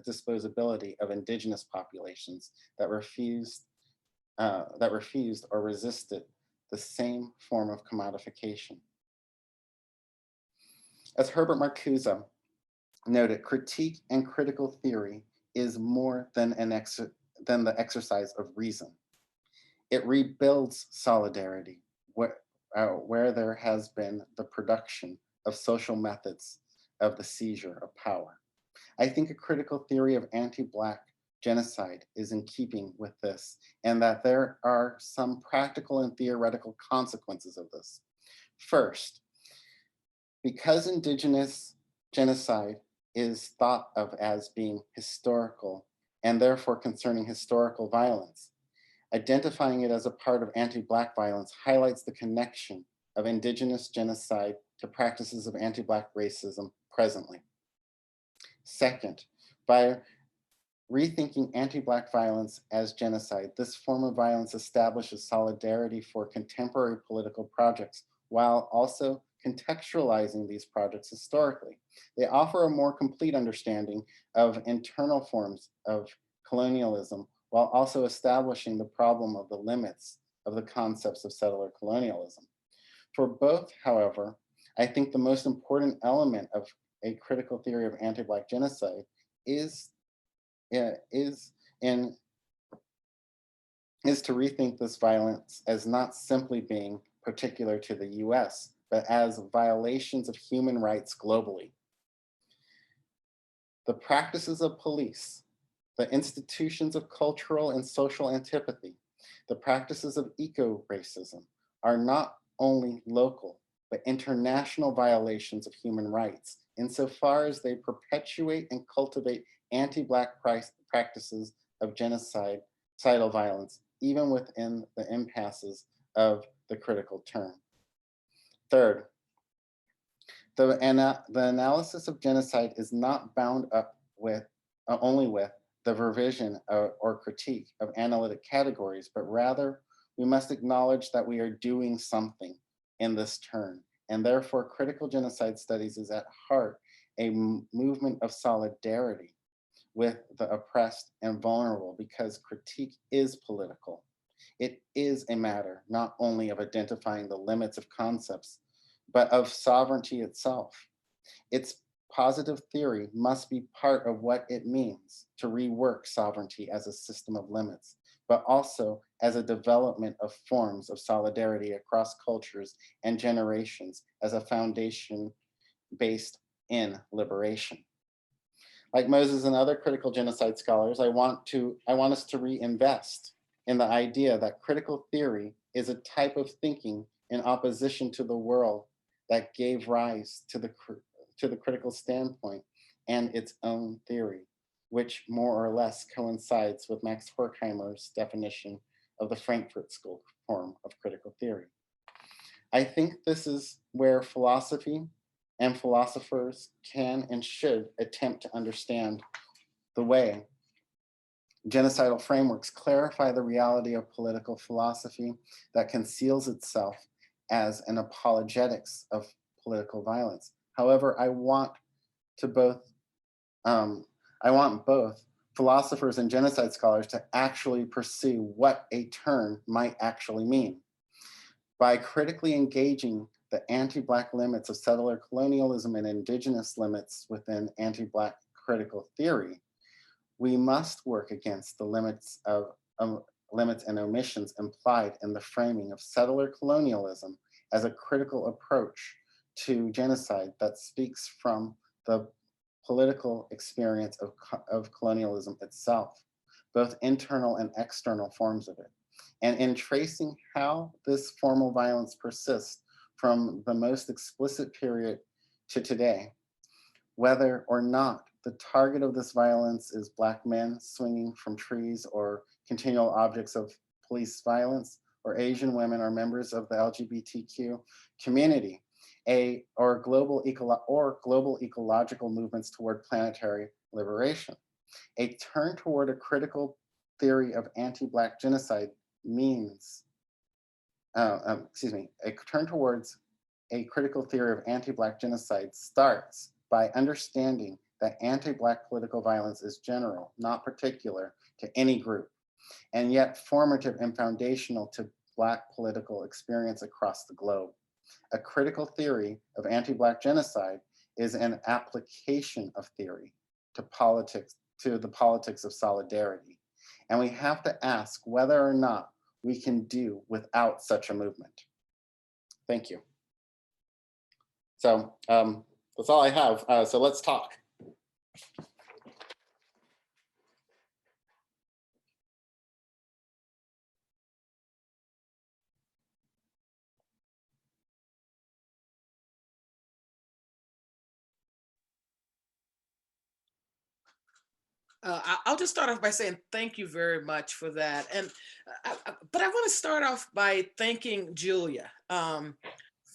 disposability of indigenous populations that refused or resisted the same form of commodification. As Herbert Marcuse noted, critique and critical theory is more than the exercise of reason. It rebuilds solidarity where there has been the production of social methods of the seizure of power. I think a critical theory of anti-Black genocide is in keeping with this, and that there are some practical and theoretical consequences of this. First, because indigenous genocide is thought of as being historical and therefore concerning historical violence, identifying it as a part of anti-Black violence highlights the connection of indigenous genocide to practices of anti-Black racism presently. Second, by rethinking anti-Black violence as genocide, this form of violence establishes solidarity for contemporary political projects while also contextualizing these projects historically. They offer a more complete understanding of internal forms of colonialism while also establishing the problem of the limits of the concepts of settler colonialism. For both, however, I think the most important element of a critical theory of anti-Black genocide is to rethink this violence as not simply being particular to the US, but as violations of human rights globally. The practices of police, the institutions of cultural and social antipathy, the practices of eco-racism are not only local, but international violations of human rights, insofar as they perpetuate and cultivate anti-Black practices of genocidal violence, even within the impasses of the critical term. Third, the analysis of genocide is not bound up with only with the revision or critique of analytic categories, but rather we must acknowledge that we are doing something in this turn, and therefore critical genocide studies is at heart a movement of solidarity with the oppressed and vulnerable, because critique is political. It is a matter not only of identifying the limits of concepts, but of sovereignty itself. Its positive theory must be part of what it means to rework sovereignty as a system of limits, but also as a development of forms of solidarity across cultures and generations as a foundation based in liberation. Like Moses and other critical genocide scholars, I want us to reinvest in the idea that critical theory is a type of thinking in opposition to the world that gave rise to the critical standpoint and its own theory, which more or less coincides with Max Horkheimer's definition of the Frankfurt School form of critical theory. I think this is where philosophy and philosophers can and should attempt to understand the way genocidal frameworks clarify the reality of political philosophy that conceals itself as an apologetics of political violence. However, I want both philosophers and genocide scholars to actually pursue what a turn might actually mean. By critically engaging the anti-Black limits of settler colonialism and indigenous limits within anti-Black critical theory, we must work against the limits and omissions implied in the framing of settler colonialism as a critical approach to genocide that speaks from the political experience of colonialism itself, both internal and external forms of it. And in tracing how this formal violence persists from the most explicit period to today, whether or not the target of this violence is Black men swinging from trees or continual objects of police violence, or Asian women or members of the LGBTQ community, or global ecological movements toward planetary liberation. A turn toward a critical theory of anti-Black genocide means, a turn towards a critical theory of anti-Black genocide starts by understanding that anti-Black political violence is general, not particular to any group, and yet formative and foundational to Black political experience across the globe. A critical theory of anti-Black genocide is an application of theory to politics, to the politics of solidarity. And we have to ask whether or not we can do without such a movement. Thank you. So that's all I have. So let's talk. I'll just start off by saying thank you very much for that. And but I want to start off by thanking Julia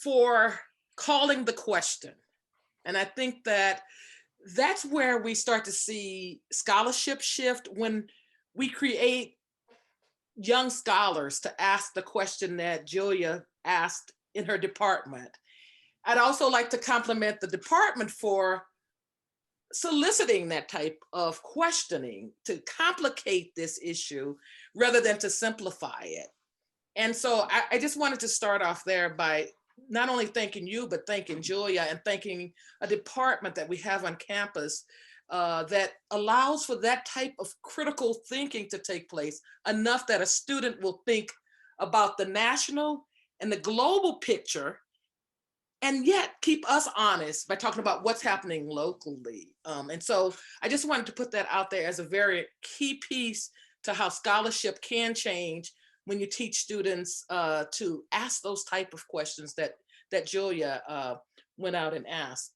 for calling the question. And I think that that's where we start to see scholarship shift, when we create young scholars to ask the question that Julia asked in her department. I'd also like to compliment the department for soliciting that type of questioning to complicate this issue rather than to simplify it. And so I just wanted to start off there by not only thanking you, but thanking Julia and thanking a department that we have on campus that allows for that type of critical thinking to take place, enough that a student will think about the national and the global picture, and yet keep us honest by talking about what's happening locally. And so I just wanted to put that out there as a very key piece to how scholarship can change when you teach students to ask those type of questions that Julia went out and asked.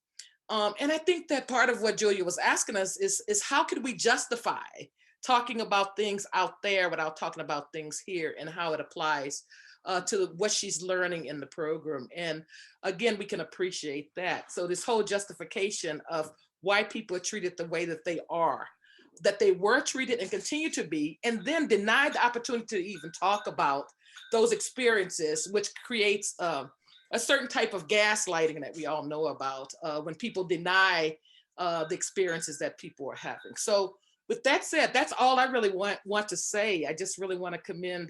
And I think that part of what Julia was asking us is how could we justify talking about things out there without talking about things here, and how it applies to what she's learning in the program. And again, we can appreciate that. So this whole justification of why people are treated the way that they are, that they were treated and continue to be, and then denied the opportunity to even talk about those experiences, which creates a certain type of gaslighting that we all know about when people deny the experiences that people are having. So with that said, that's all I really want to say. I just really want to commend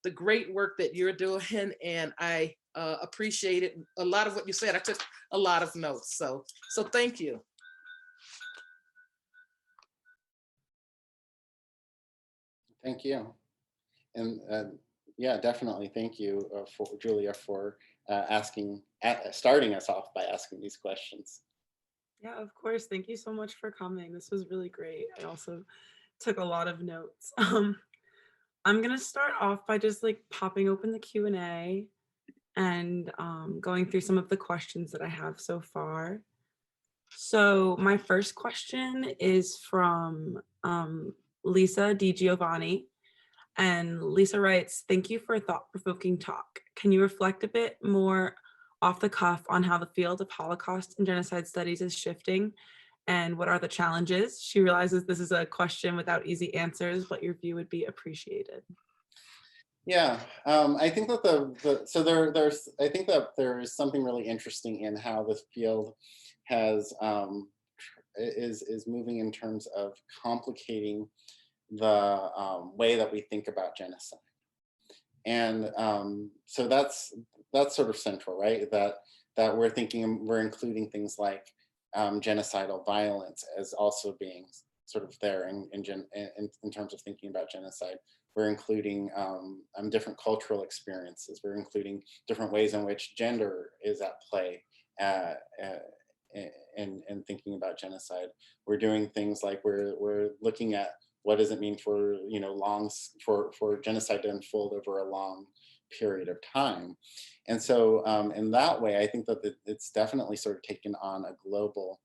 the great work that you're doing, and I appreciate it. A lot of what you said, I took a lot of notes. So thank you. Thank you. And yeah, definitely thank you for Julia for starting us off by asking these questions. Yeah, of course. Thank you so much for coming. This was really great. I also took a lot of notes. I'm gonna start off by just like popping open the Q&A and going through some of the questions that I have so far. So my first question is from Lisa Di Giovanni. And Lisa writes, thank you for a thought-provoking talk. Can you reflect a bit more off the cuff on how the field of Holocaust and genocide studies is shifting, and what are the challenges? She realizes this is a question without easy answers, but your view would be appreciated. Yeah, I think that I think that there is something really interesting in how this field has is moving in terms of complicating the way that we think about genocide. And so that's sort of central, right? That we're including things like genocidal violence as also being sort of there in terms of thinking about genocide. We're including different cultural experiences. We're including different ways in which gender is at play and thinking about genocide. We're doing things like we're looking at what does it mean for for genocide to unfold over a long period of time. And so in that way, I think that it's definitely sort of taken on a global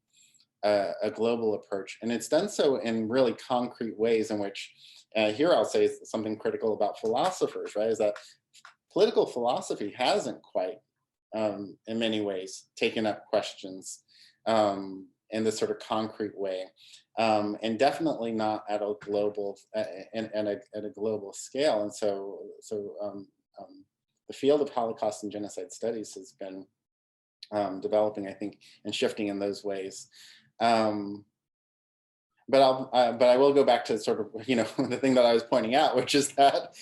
approach, and it's done so in really concrete ways in which here I'll say something critical about philosophers, right? Is that political philosophy hasn't quite, in many ways, taken up questions in this sort of concrete way, and definitely not at a global at a global scale. And so the field of Holocaust and genocide studies has been developing, I think, and shifting in those ways. But I will go back to sort of the thing that I was pointing out, which is that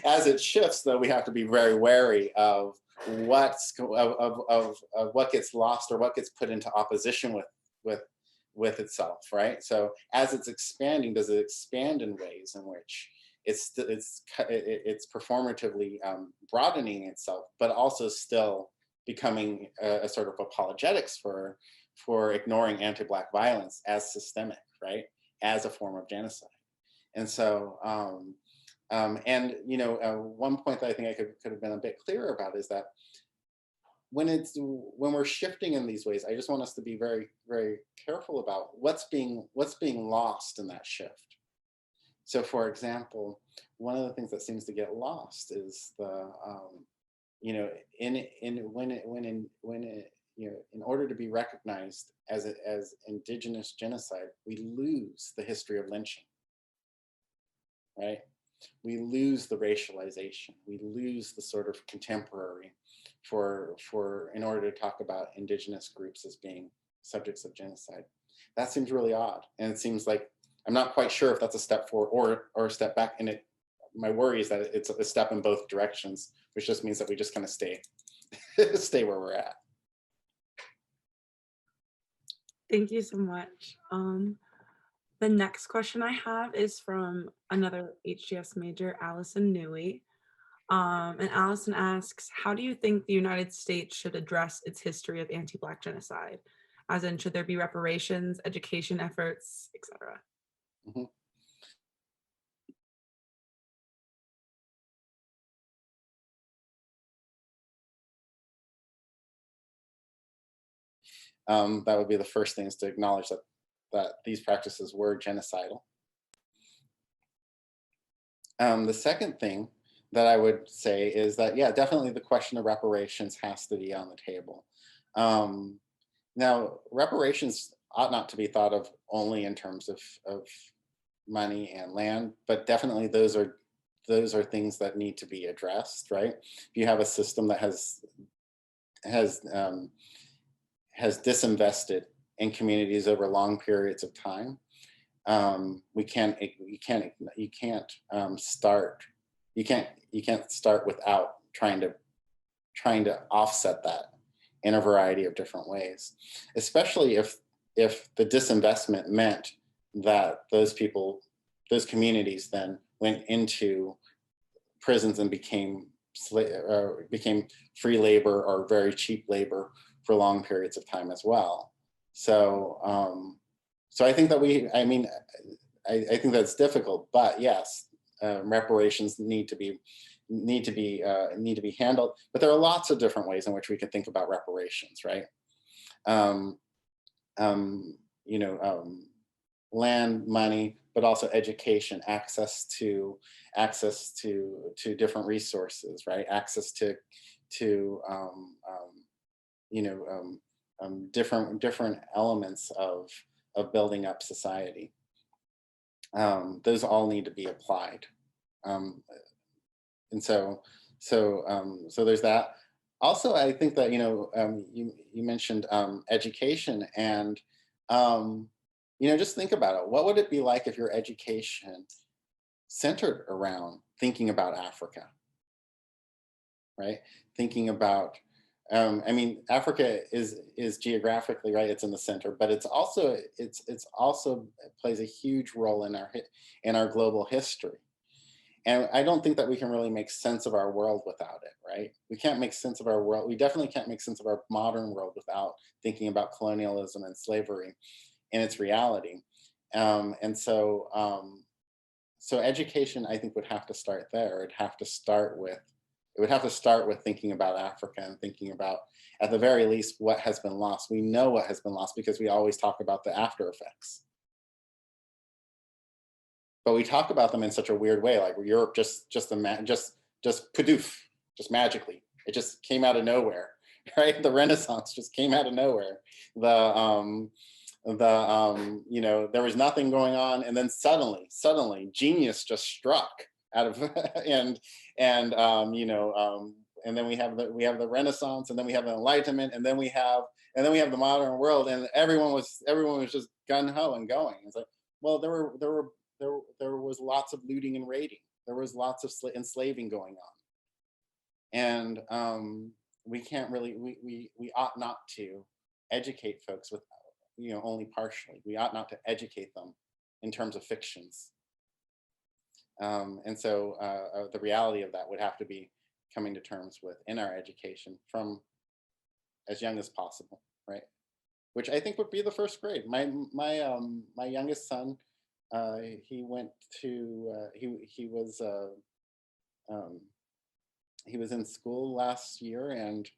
as it shifts, though, we have to be very wary of what gets lost or what gets put into opposition with itself, right? So as it's expanding, does it expand in ways in which it's performatively broadening itself, but also still becoming a sort of apologetics for ignoring anti-Black violence as systemic, right? As a form of genocide. And so, one point that I think I could have been a bit clearer about is that when we're shifting in these ways, I just want us to be very, very careful about what's being lost in that shift. So, for example, one of the things that seems to get lost is in order to be recognized as indigenous genocide, we lose the history of lynching, right? We lose the racialization. We lose the sort of contemporary in order to talk about indigenous groups as being subjects of genocide. That seems really odd, and it seems like I'm not quite sure if that's a step forward or a step back. And my worry is that it's a step in both directions, which just means that we just kind of stay where we're at. Thank you so much. The next question I have is from another HGS major, Allison Newey. And Allison asks, how do you think the United States should address its history of anti-Black genocide? As in, should there be reparations, education efforts, etc.? Mm-hmm. That would be the first thing, is to acknowledge that these practices were genocidal. The second thing that I would say is that, yeah, definitely the question of reparations has to be on the table. Now, reparations ought not to be thought of only in terms of money and land, but definitely those are things that need to be addressed, right? If you have a system that has disinvested in communities over long periods of time, you can't start without trying to offset that in a variety of different ways, especially if the disinvestment meant that those communities then went into prisons and became free labor or very cheap labor for long periods of time as well. So I think that I think that's difficult, but yes, reparations need to be handled. But there are lots of different ways in which we can think about reparations, right? Land, money, but also education, access to different resources, right? Access to different elements of building up society. Those all need to be applied, and so there's that. Also, I think that you mentioned education, and just think about it. What would it be like if your education centered around thinking about Africa, right? Thinking about Africa is geographically, right? It's in the center, but it's also plays a huge role in our global history. And I don't think that we can really make sense of our world without it, right? We can't make sense of our world. We definitely can't make sense of our modern world without thinking about colonialism and slavery in its reality. And so, so education, I think, would have to start there. It'd have to start with, it would have to start with thinking about Africa and thinking about, at the very least, what has been lost. We know what has been lost because we always talk about the after effects. But we talk about them in such a weird way, like Europe just poof, just magically. It just came out of nowhere, right? The Renaissance just came out of nowhere. You know, there was nothing going on, and then suddenly genius just struck out of and then we have the Renaissance, and then we have the Enlightenment, and then we have the modern world, and everyone was just gung-ho and going. It's like, well, there was lots of looting and raiding. There was lots of enslaving going on, and we can't really, we ought not to educate folks with, you know, only partially. We ought not to educate them in terms of fictions. And so the reality of that would have to be coming to terms with in our education from as young as possible, right? Which I think would be the first grade. My youngest son, he went to he was in school last year, and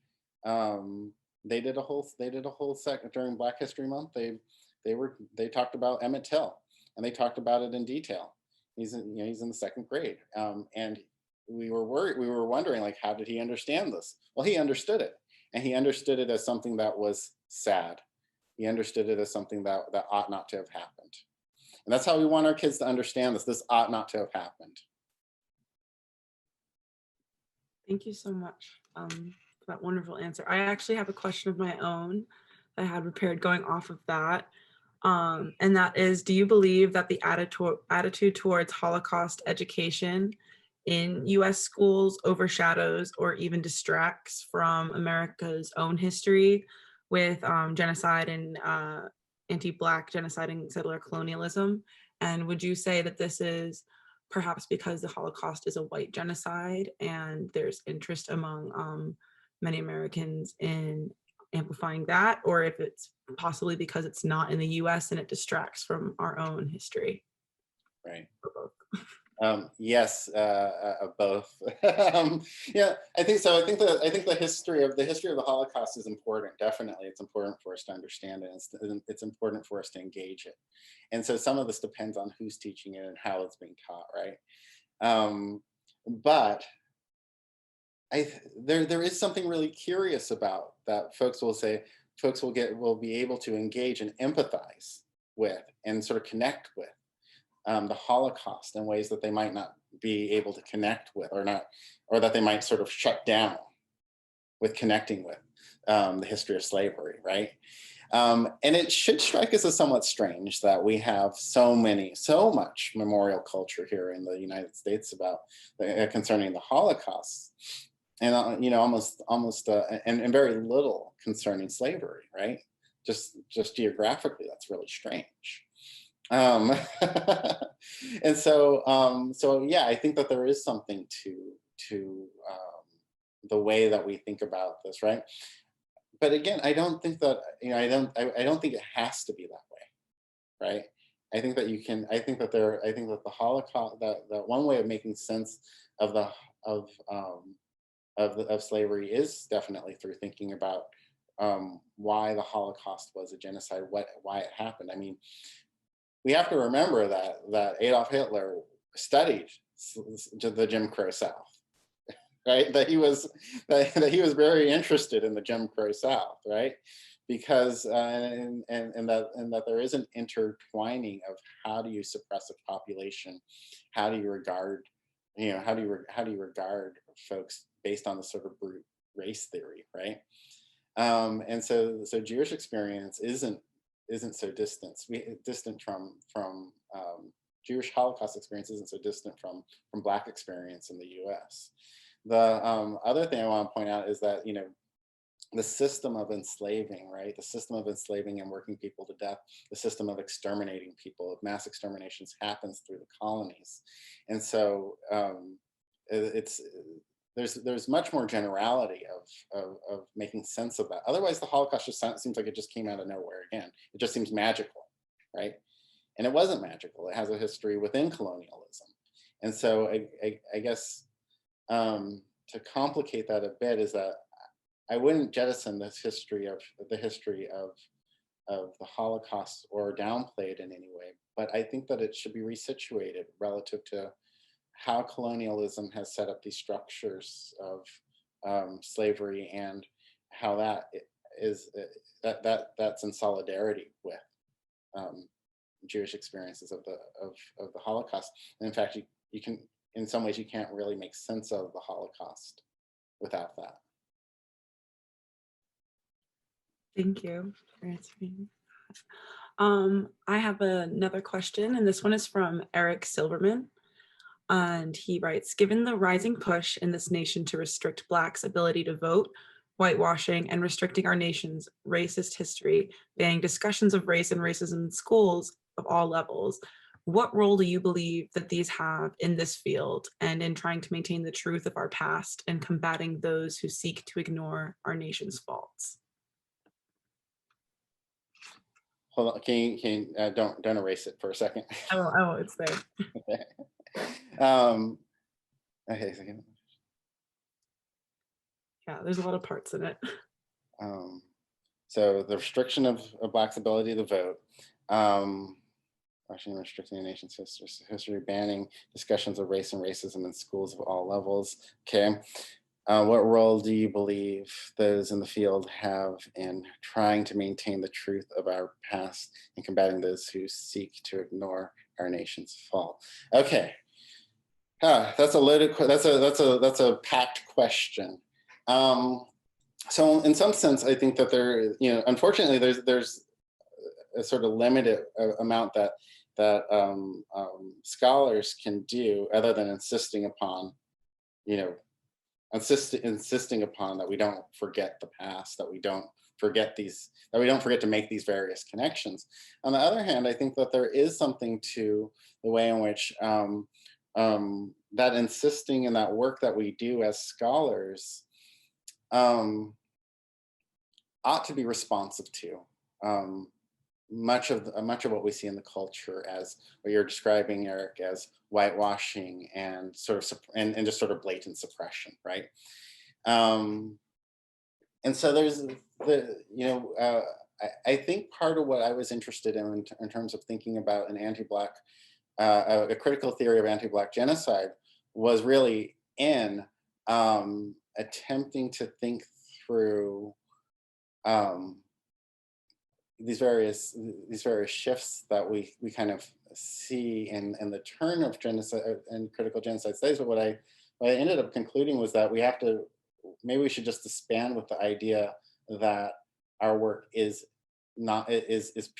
they did a whole second during Black History Month. They talked about Emmett Till, and they talked about it in detail. He's in the second grade, and we were wondering, like, how did he understand this? Well, he understood it, and he understood it as something that was sad. He understood it as something that ought not to have happened. And that's how we want our kids to understand this. This ought not to have happened. Thank you so much for that wonderful answer. I actually have a question of my own that I had prepared going off of that. And that is, do you believe that the attitude towards Holocaust education in US schools overshadows or even distracts from America's own history with genocide and anti-Black genocide and settler colonialism? And would you say that this is perhaps because the Holocaust is a white genocide and there's interest among many Americans in amplifying that, or if it's possibly because it's not in the US and it distracts from our own history? Right. Or both. Yes, both. Yeah, I think so. I think the history of the Holocaust is important. Definitely, it's important for us to understand it. It's important for us to engage it. And so some of this depends on who's teaching it and how it's being taught, right? But there is something really curious about that. Folks will be able to engage and empathize with and sort of connect with the Holocaust in ways that they might not be able to connect with, or that they might sort of shut down with connecting with the history of slavery, right? And it should strike us as somewhat strange that we have so much memorial culture here in the United States about concerning the Holocaust, and almost and very little concerning slavery, right? Just geographically, that's really strange. And so yeah, I think that there is something to the way that we think about this, right? But again, I don't think that I don't think it has to be that way, right? I think that the Holocaust, that one way of making sense of slavery is definitely through thinking about why the Holocaust was a genocide, why it happened. I mean, we have to remember that Adolf Hitler studied the Jim Crow South, right? That he was very interested in the Jim Crow South, right? Because and that there is an intertwining of how do you suppress a population, how do you regard folks based on the sort of brute race theory, right? And so Jewish experience isn't so distant from Jewish Holocaust experience isn't so distant from Black experience in the U.S. The other thing I want to point out is that the system of enslaving, right? The system of enslaving and working people to death, the system of exterminating people, of mass exterminations happens through the colonies. And so it's, there's much more generality of making sense of that. Otherwise, the Holocaust just seems like it just came out of nowhere again. It just seems magical, right? And it wasn't magical. It has a history within colonialism. And so I guess to complicate that a bit is that I wouldn't jettison this history of the Holocaust or downplay it in any way, but I think that it should be resituated relative to how colonialism has set up these structures of slavery, and how that is that's in solidarity with Jewish experiences of the Holocaust. And in fact, you can, in some ways, you can't really make sense of the Holocaust without that. Thank you for answering. I have another question, and this one is from Eric Silverman. And he writes, given the rising push in this nation to restrict Blacks' ability to vote, whitewashing, and restricting our nation's racist history, banning discussions of race and racism in schools of all levels, what role do you believe that these have in this field and in trying to maintain the truth of our past and combating those who seek to ignore our nation's faults? Hold on, don't erase it for a second. Oh, it's there. Okay. Yeah, there's a lot of parts in it. So the restriction of Blacks' ability to vote, actually restricting the nation's history, banning discussions of race and racism in schools of all levels. Okay. What role do you believe those in the field have in trying to maintain the truth of our past and combating those who seek to ignore our nation's fall? Okay, that's a loaded. That's a packed question. So in some sense, I think that there, unfortunately, there's a sort of limited amount that scholars can do, other than insisting upon, insisting upon that we don't forget the past, that we don't forget to make these various connections. On the other hand, I think that there is something to the way in which that insisting in that work that we do as scholars ought to be responsive to much of what we see in the culture as what you're describing, Eric, as whitewashing and and just sort of blatant suppression, right? And so there's I think part of what I was interested in terms of thinking about an anti-Black, a critical theory of anti-Black genocide, was really in attempting to think through these various shifts that we kind of see in the turn of genocide and critical genocide studies. But what I ended up concluding was that maybe we should just disband with the idea that our work is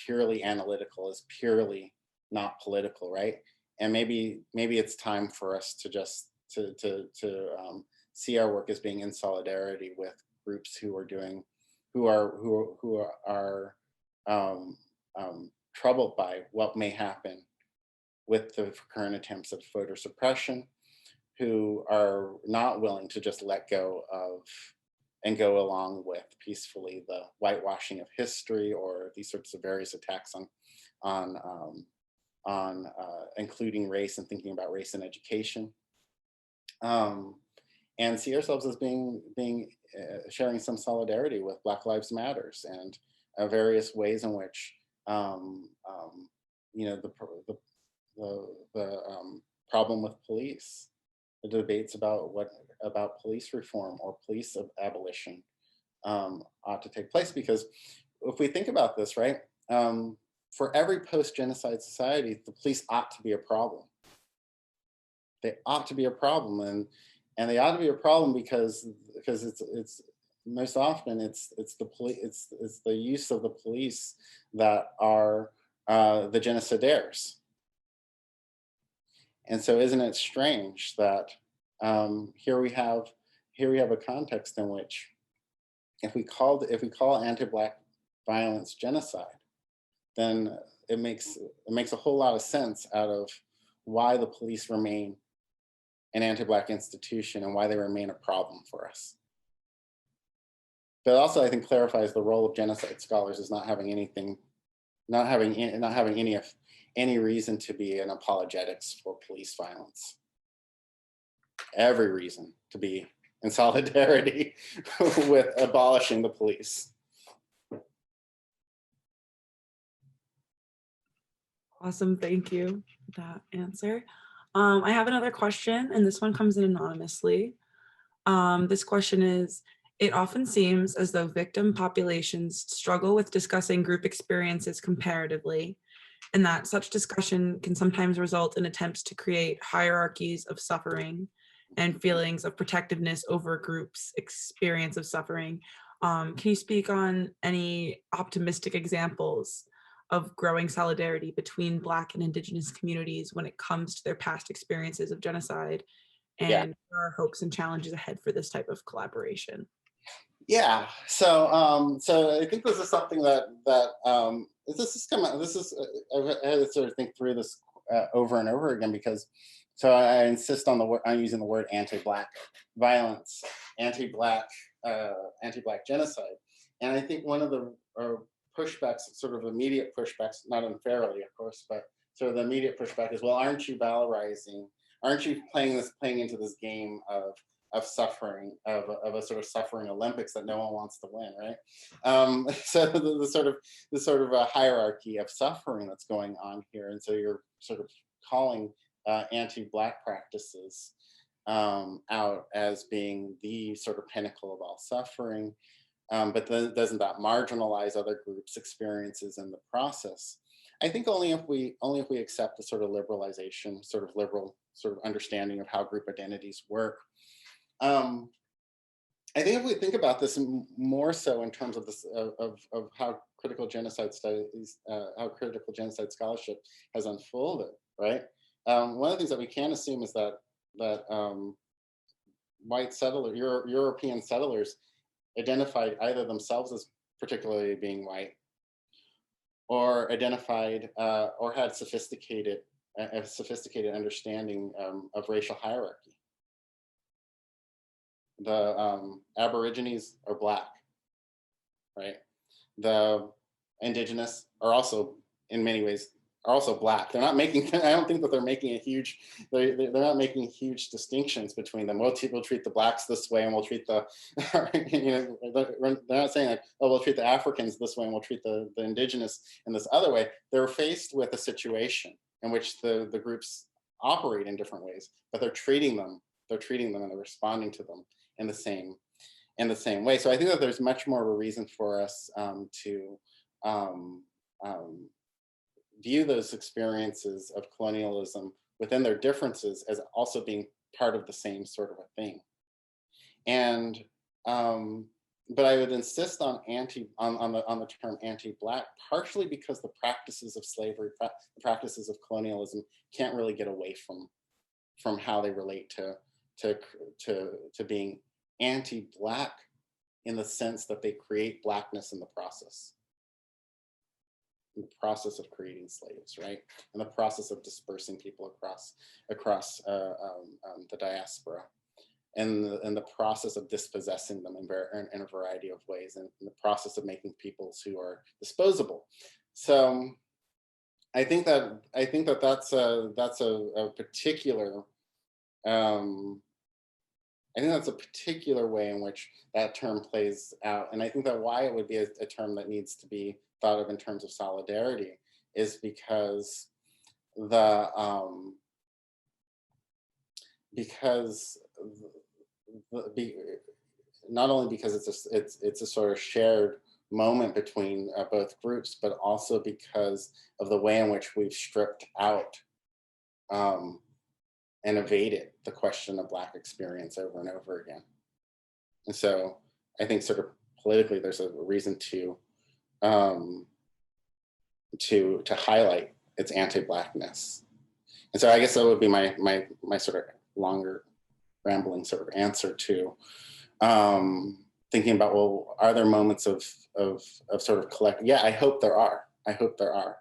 purely analytical, is purely not political, right? And maybe it's time for us to just to see our work as being in solidarity with groups who are troubled by what may happen with the current attempts of voter suppression, who are not willing to just let go of and go along with peacefully the whitewashing of history or these sorts of various attacks on including race and thinking about race in education, and see ourselves as being sharing some solidarity with Black Lives Matters and various ways in which the problem with police, the debates about police reform or police abolition ought to take place. Because if we think about this, right, for every post-genocide society, the police ought to be a problem. They ought to be a problem, and they ought to be a problem because it's most often it's the use of the police that are the genocidaires. And so, isn't it strange that here we have a context in which if we call anti-Black violence genocide, then it makes a whole lot of sense out of why the police remain an anti-Black institution and why they remain a problem for us. But also, I think, clarifies the role of genocide scholars as not having any reason to be an apologetics for police violence. Every reason to be in solidarity with abolishing the police. Awesome, thank you for that answer. I have another question, and this one comes in anonymously. This question is, it often seems as though victim populations struggle with discussing group experiences comparatively, and that such discussion can sometimes result in attempts to create hierarchies of suffering and feelings of protectiveness over groups' experience of suffering. Can you speak on any optimistic examples of growing solidarity between Black and Indigenous communities when it comes to their past experiences of genocide, and our hopes and challenges ahead for this type of collaboration? Yeah, so I think this is something I've had to sort of think through this over and over again, because I insist on using the word anti-Black violence, anti-Black genocide, and I think one of the pushbacks, sort of immediate pushbacks, not unfairly, of course, but sort of the immediate pushback is, well, aren't you valorizing? Aren't you playing into this game of suffering, of a sort of suffering Olympics that no one wants to win, right? So the sort of a hierarchy of suffering that's going on here, and so you're sort of calling anti-Black practices out as being the sort of pinnacle of all suffering, but then doesn't that marginalize other groups' experiences in the process? I think only if we accept the sort of liberalization, sort of liberal sort of understanding of how group identities work. I think if we think about this more so in terms of this of how critical genocide studies, how critical genocide scholarship has unfolded, right? One of the things that we can assume is that white European settlers identified either themselves as particularly being white, or identified or had a sophisticated understanding of racial hierarchy. The Aborigines are Black, right? The indigenous are also, in many ways, are also Black. They're not making, I don't think that they're making a huge, they're not making huge distinctions between them. We'll treat the Blacks this way and we'll treat the, they're not saying like, oh, we'll treat the Africans this way and we'll treat the indigenous in this other way. They're faced with a situation in which the groups operate in different ways, but they're treating them and they're responding to them in the same way. So I think that there's much more of a reason for us to view those experiences of colonialism within their differences as also being part of the same sort of a thing. And but I would insist on the term anti-Black, partially because the practices of slavery, the practices of colonialism can't really get away from how they relate to being anti-Black in the sense that they create Blackness in the process of creating slaves, right? And the process of dispersing people across the diaspora, and the process of dispossessing them in a variety of ways, and the process of making peoples who are disposable. So I think that's a particular I think that's a particular way in which that term plays out. And I think that why it would be a term that needs to be thought of in terms of solidarity is because not only because it's a sort of shared moment between both groups, but also because of the way in which we've stripped out and evaded the question of Black experience over and over again. And so I think sort of politically, there's a reason to highlight its anti-Blackness. And so I guess that would be my sort of longer rambling sort of answer to thinking about, well, are there moments of sort of collect? Yeah, I hope there are. I hope there are.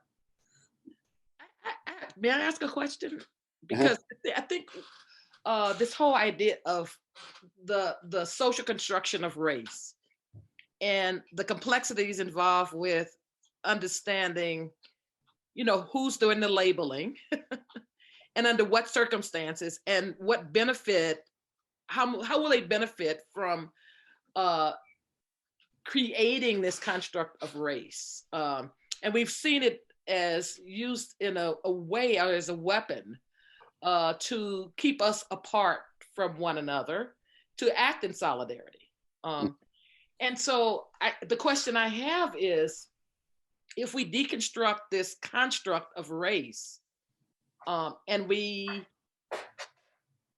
May I ask a question? Because I think this whole idea of the social construction of race and the complexities involved with understanding, you know, who's doing the labeling and under what circumstances and what benefit, how will they benefit from creating this construct of race? And we've seen it as used in a way, or as a weapon to keep us apart from one another, to act in solidarity. And so the question I have is, if we deconstruct this construct of race and we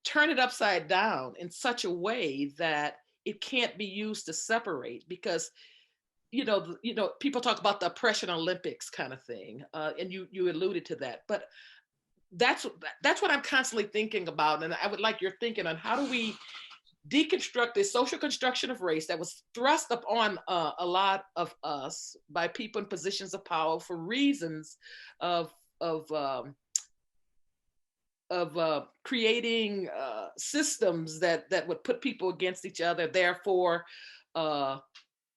turn it upside down in such a way that it can't be used to separate, because you know, people talk about the oppression Olympics kind of thing, and you alluded to that, but that's what I'm constantly thinking about, and I would like your thinking on how do we deconstruct this social construction of race that was thrust upon a lot of us by people in positions of power for reasons of creating systems that would put people against each other. Therefore,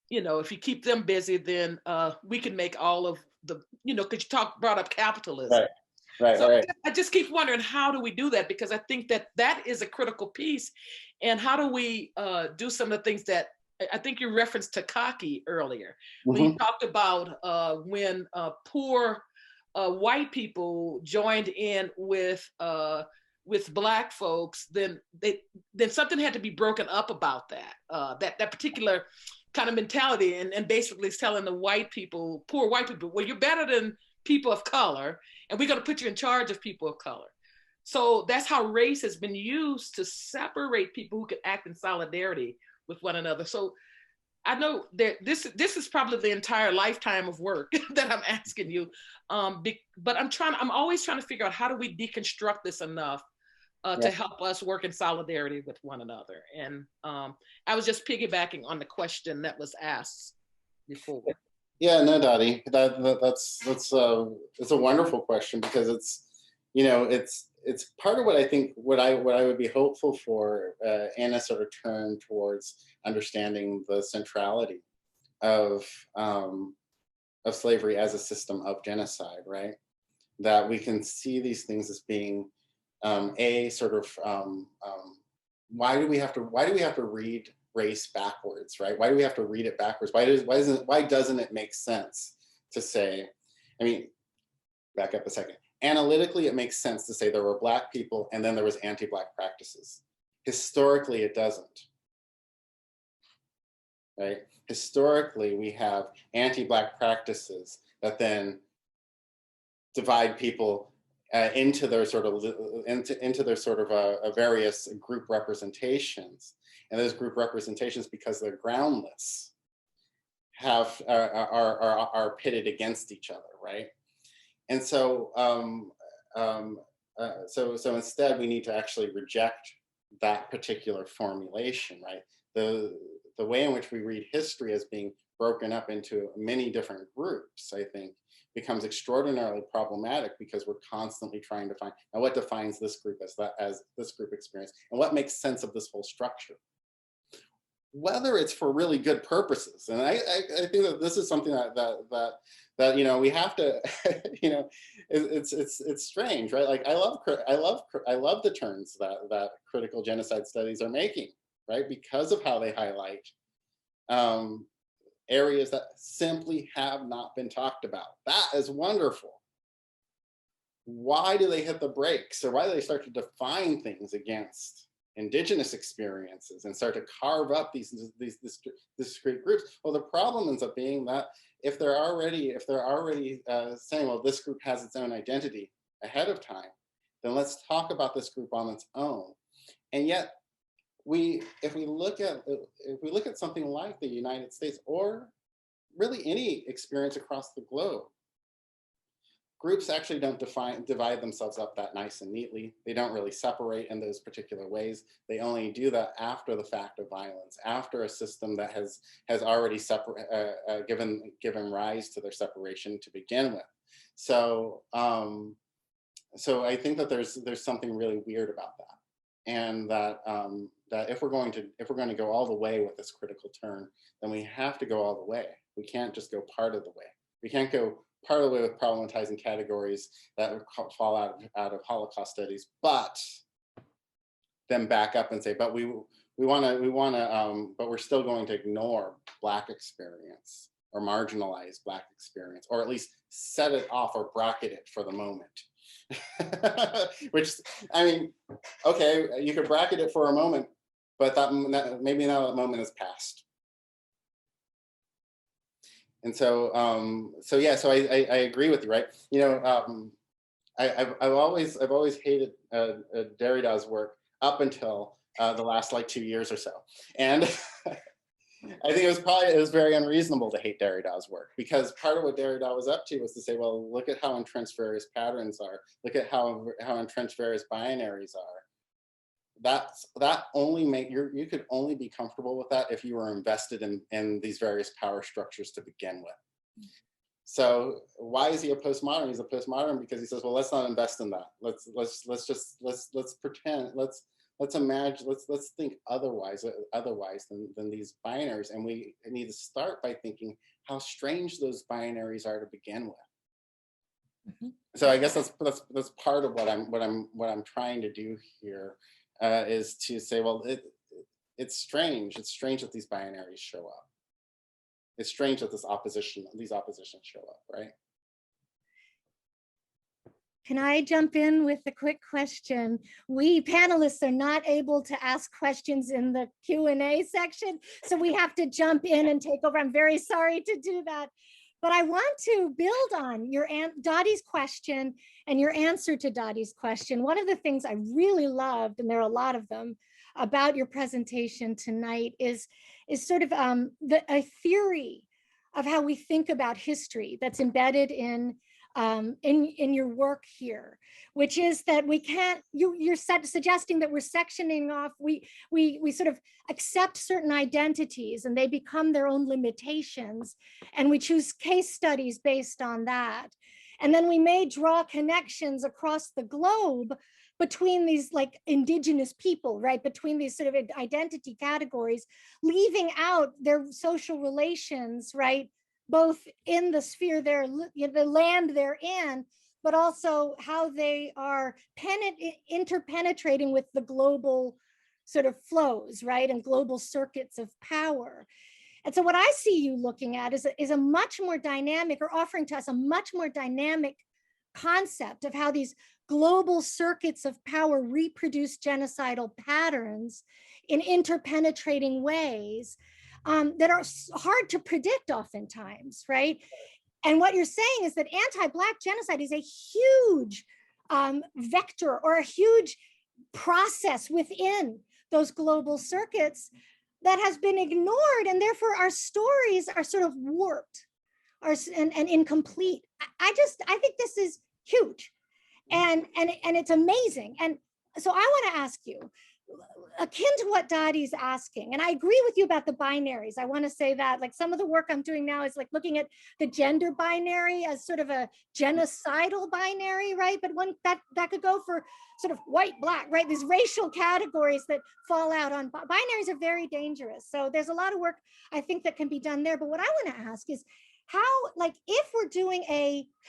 you know, if you keep them busy, then we can make all of the, you know, because you brought up capitalism. Right. Right, So right. I just keep wondering, how do we do that? Because I think that is a critical piece. And how do we do some of the things that, I think you referenced Takaki earlier. We talked about when poor white people joined in with Black folks, then something had to be broken up about that, that particular kind of mentality, and basically it's telling the white people, poor white people, well, you're better than people of color, and we're going to put you in charge of people of color. So that's how race has been used to separate people who can act in solidarity with one another. So I know that this is probably the entire lifetime of work that I'm asking you, but I'm always trying to figure out, how do we deconstruct this enough to help us work in solidarity with one another? And I was just piggybacking on the question that was asked before. Yeah, no, Dottie, that's it's a wonderful question, because it's, you know, it's part of what I think, what I would be hopeful for in a sort of turn towards understanding the centrality of slavery as a system of genocide, right? That we can see these things as being a sort of why do we have to read race backwards, right? Why do we have to read it backwards? Why doesn't it make sense to say, I mean, back up a second. Analytically, it makes sense to say there were Black people and then there was anti-Black practices. Historically, it doesn't, right? Historically, we have anti-Black practices that then divide people into their sort of various group representations, and those group representations, because they're groundless, are pitted against each other, right? And so, so instead, we need to actually reject that particular formulation, right? The way in which we read history as being broken up into many different groups, I think, becomes extraordinarily problematic, because we're constantly trying to find, now, what defines this group as this group experience, and what makes sense of this whole structure, whether it's for really good purposes. And I think that this is something that you know, we have to, you know, it's strange, right? Like I love the turns that critical genocide studies are making, right? Because of how they highlight areas that simply have not been talked about. That is wonderful. Why do they hit the brakes, or why do they start to define things against indigenous experiences and start to carve up these discrete groups? Well, the problem ends up being that if they're already saying, well, this group has its own identity ahead of time, then let's talk about this group on its own. And yet, if we look at something like the United States, or really any experience across the globe, groups actually don't divide themselves up that nice and neatly. They don't really separate in those particular ways. They only do that after the fact of violence, after a system that has already given rise to their separation to begin with. So so I think that there's something really weird about that, and that that if we're going to go all the way with this critical turn, then we have to go all the way. We can't just go part of the way. We can't go part of the way with problematizing categories that fall out of Holocaust studies, but then back up and say, but we want to, but we're still going to ignore Black experience or marginalize Black experience, or at least set it off or bracket it for the moment. Which, I mean, okay, you could bracket it for a moment, but maybe now that moment has passed. And so, so I agree with you, right? You know, I've always hated Derrida's work up until the last like 2 years or so, and I think it was very unreasonable to hate Derrida's work, because part of what Derrida was up to was to say, well, look at how entrenched various patterns are, look at how entrenched various binaries are. That only you could only be comfortable with that if you were invested in these various power structures to begin with. So why is he a postmodern? He's a postmodern because he says, well, let's not invest in that. Let's pretend, let's imagine, let's think otherwise than these binaries, and we need to start by thinking how strange those binaries are to begin with. Mm-hmm. So I guess that's part of what I'm trying to do here. Is to say, well, it's strange. It's strange that these binaries show up. It's strange that these oppositions show up, right? Can I jump in with a quick question? We panelists are not able to ask questions in the Q&A section, so we have to jump in and take over. I'm very sorry to do that. But I want to build on your Dottie's question and your answer to Dottie's question. One of the things I really loved, and there are a lot of them, about your presentation tonight is sort of a theory of how we think about history that's embedded in your work here, which is that we can't, you're suggesting that we're sectioning off, we sort of accept certain identities and they become their own limitations, and we choose case studies based on that. And then we may draw connections across the globe between these like indigenous people, right? Between these sort of identity categories, leaving out their social relations, right? Both in the sphere the land they're in, but also how they are interpenetrating with the global sort of flows, right? And global circuits of power. And so what I see you looking at is a much more dynamic, or offering to us a much more dynamic concept of how these global circuits of power reproduce genocidal patterns in interpenetrating ways that are hard to predict oftentimes, right? And what you're saying is that anti-Black genocide is a huge vector or a huge process within those global circuits that has been ignored, and therefore our stories are sort of warped and incomplete. I think this is huge, and it's amazing. And so I want to ask you, akin to what Dottie's asking, and I agree with you about the binaries. I want to say that, like, some of the work I'm doing now is like looking at the gender binary as sort of a genocidal binary, right? But one that could go for sort of white, Black, right? These racial categories that fall out on binaries are very dangerous. So there's a lot of work I think that can be done there. But what I want to ask is, how, like, if we're doing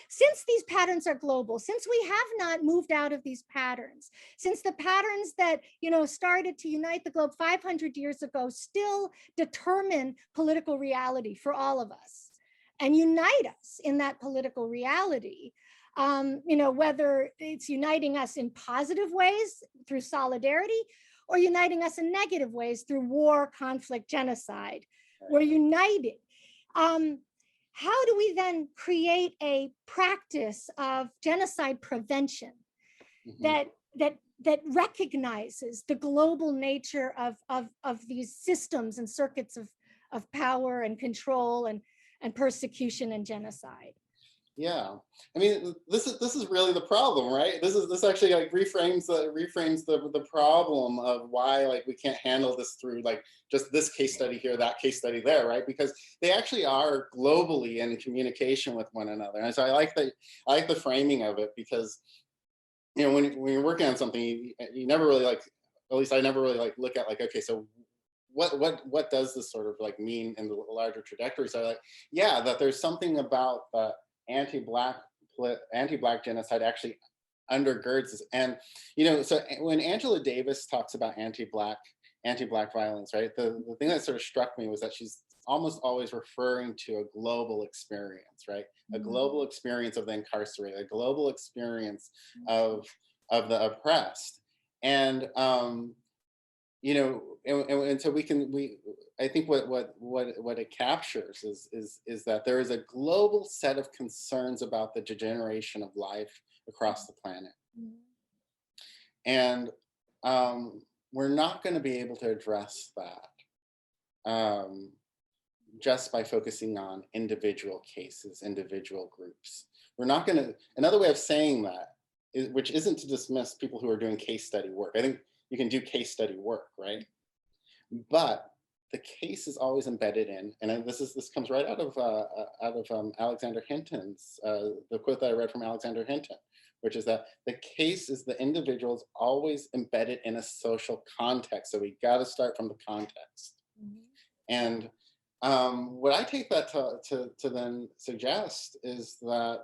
since these patterns are global, since we have not moved out of these patterns, since the patterns that, started to unite the globe 500 years ago still determine political reality for all of us and unite us in that political reality, whether it's uniting us in positive ways through solidarity or uniting us in negative ways through war, conflict, genocide, we're united. How do we then create a practice of genocide prevention that recognizes the global nature of these systems and circuits of power and control and persecution and genocide? Yeah, I mean, this is really the problem, right? This actually like reframes the problem of why like we can't handle this through like just this case study here, that case study there, right? Because they actually are globally in communication with one another, and so I like the framing of it because you know when you're working on something, you never really like, at least I never really like look at like, okay, so what does this sort of like mean in the larger trajectory? So like, yeah, that there's something about the anti-black anti-black genocide actually undergirds this. And you know, so when Angela Davis talks about anti-black violence, right? The thing that sort of struck me was that she's almost always referring to a global experience, right? A global experience of the incarcerated, a global experience of the oppressed. And you know, and so I think what it captures is that there is a global set of concerns about the degeneration of life across the planet, and we're not going to be able to address that just by focusing on individual cases, individual groups. We're not going to. Another way of saying that, which isn't to dismiss people who are doing case study work. I think you can do case study work, right? But the case is always embedded in, and this comes right out of Alexander Hinton's the quote that I read from Alexander Hinton, which is that the case is the individual's always embedded in a social context. So we got to start from the context. And what I take that to then suggest is that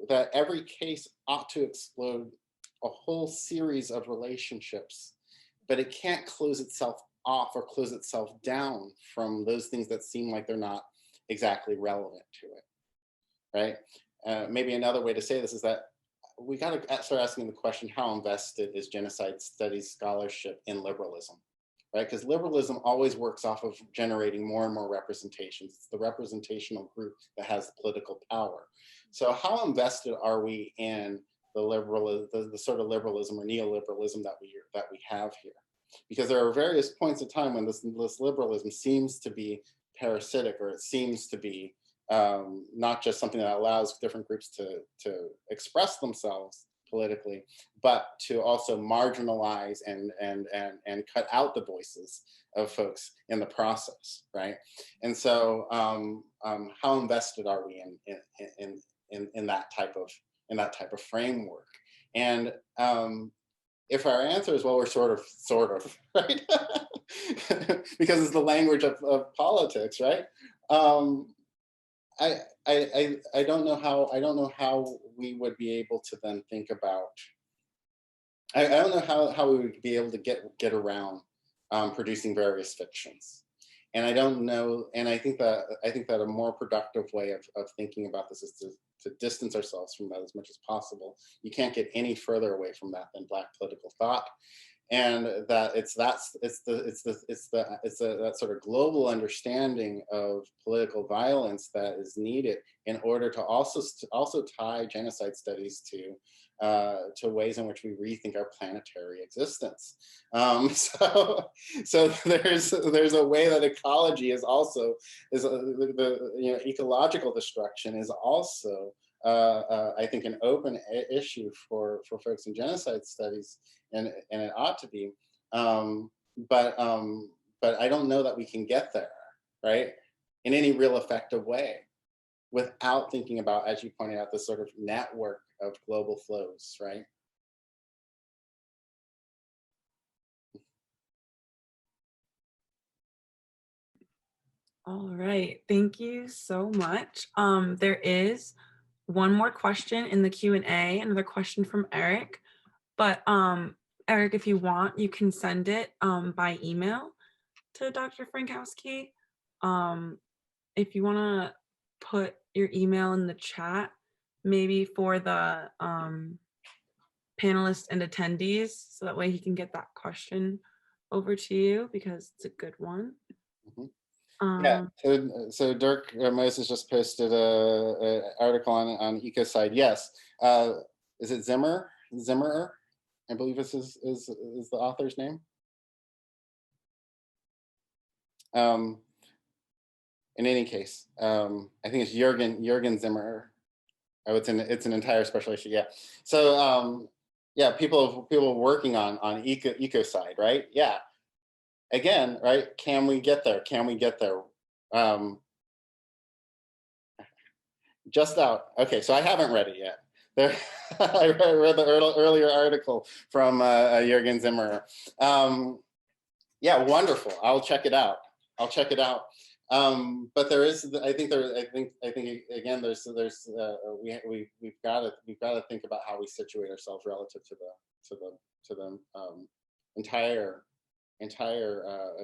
that every case ought to explode a whole series of relationships, but it can't close itself off or close itself down from those things that seem like they're not exactly relevant to it, right? Maybe another way to say this is that we got to start asking the question, how invested is genocide studies scholarship in liberalism, right? Because liberalism always works off of generating more and more representations. It's the representational group that has the political power. So how invested are we in the sort of liberalism or neoliberalism that we have here? Because there are various points in time when this liberalism seems to be parasitic, or it seems to be not just something that allows different groups to express themselves politically, but to also marginalize and cut out the voices of folks in the process, right? And so, how invested are we in that type of framework? And if our answer is, well, we're sort of, right? Because it's the language of politics, right? I don't know how we would be able to then think about. I don't know how we would be able to get around producing various fictions, and I don't know. And I think that a more productive way of thinking about this is to distance ourselves from that as much as possible. You can't get any further away from that than Black political thought, and that it's that sort of global understanding of political violence that is needed in order to also tie genocide studies to ways in which we rethink our planetary existence. So there's a way that ecology is also the ecological destruction is also I think an open issue for folks in genocide studies, and it ought to be, but I don't know that we can get there, right, in any real effective way, without thinking about, as you pointed out, this sort of network of global flows, right? All right, thank you so much. There is one more question in the Q&A, another question from Eric, but Eric, if you want, you can send it by email to Dr. Frankowski. If you want to put your email in the chat, maybe for the panelists and attendees, so that way he can get that question over to you, because it's a good one. Yeah, so Dirk Moses just posted a article on Ecocide. Yes, is it Zimmerer? I believe this is the author's name. in any case, I think it's Jürgen Zimmer. Oh, it's an entire special issue. Yeah. So yeah, people working on ecocide, right? Yeah. Again, right? Can we get there? Can we get there? Just out. Okay, so I haven't read it yet. There, I read the earlier article from Jürgen Zimmer. Yeah, wonderful. I'll check it out. I'll check it out. But there is, I think again, we've got to think about how we situate ourselves relative to the entire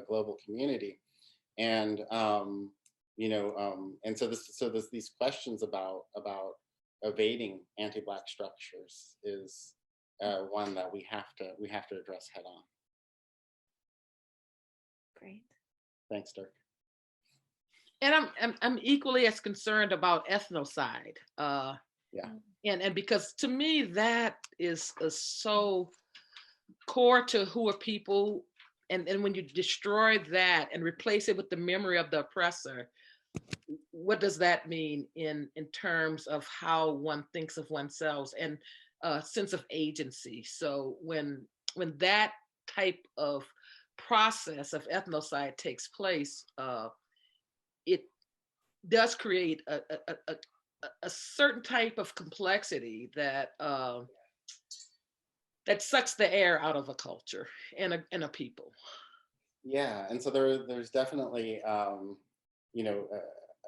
global community, and and so there's these questions about evading anti-Black structures is one that we have to address head on. Great. Thanks, Dirk. And I'm equally as concerned about ethnocide. Yeah. And because to me that is so core to who are people, and when you destroy that and replace it with the memory of the oppressor, what does that mean in terms of how one thinks of oneself and a sense of agency? So when that type of process of ethnocide takes place, it does create a certain type of complexity that that sucks the air out of a culture and a people. Yeah, and so there's definitely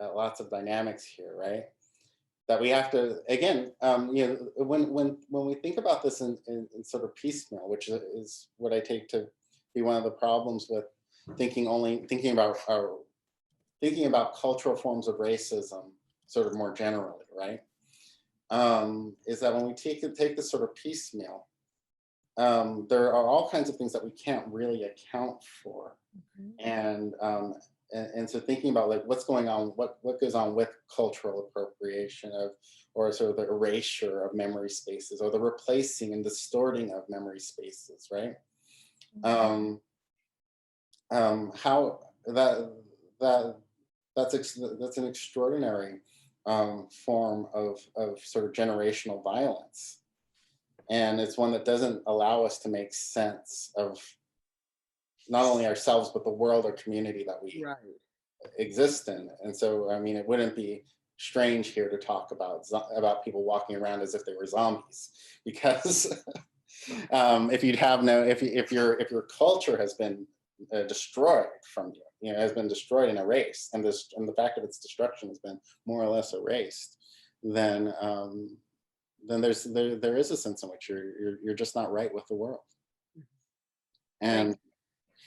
lots of dynamics here, right? That we have to, again, when we think about this in sort of piecemeal, which is what I take to be one of the problems with thinking about cultural forms of racism sort of more generally, right? Is that when we take this sort of piecemeal, there are all kinds of things that we can't really account for. Mm-hmm. And so thinking about like what's going on, what goes on with cultural appropriation or sort of the erasure of memory spaces, or the replacing and distorting of memory spaces, right? Mm-hmm. How that's an extraordinary form of sort of generational violence, and it's one that doesn't allow us to make sense of not only ourselves but the world or community that we exist in. And so, I mean, it wouldn't be strange here to talk about people walking around as if they were zombies, because if your culture has been destroyed from you, has been destroyed and erased, and the fact of its destruction has been more or less erased, then there is a sense in which you're just not right with the world. And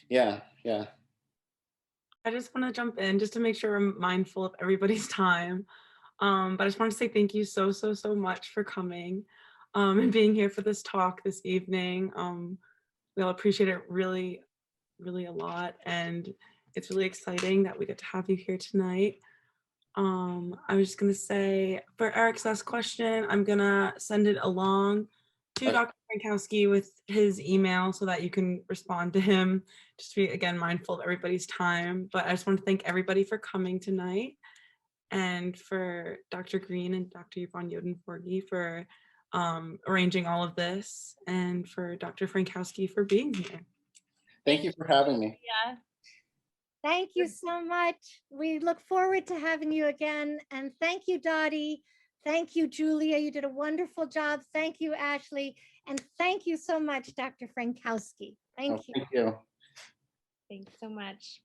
yeah. I just want to jump in just to make sure we're mindful of everybody's time. But I just want to say thank you so much for coming and being here for this talk this evening. We all appreciate it really a lot, and it's really exciting that we get to have you here tonight. I was just going to say, for Eric's last question, I'm going to send it along to Dr. Frankowski with his email so that you can respond to him, just to be, again, mindful of everybody's time. But I just want to thank everybody for coming tonight, and for Dr. Green and Dr. Yvonne Yoden-Forgy for arranging all of this, and for Dr. Frankowski for being here. Thank you for having me. Yeah. Thank you so much. We look forward to having you again. And thank you, Dottie. Thank you, Julia. You did a wonderful job. Thank you, Ashley. And thank you so much, Dr. Frankowski. Thank you. Thank you. Thanks so much.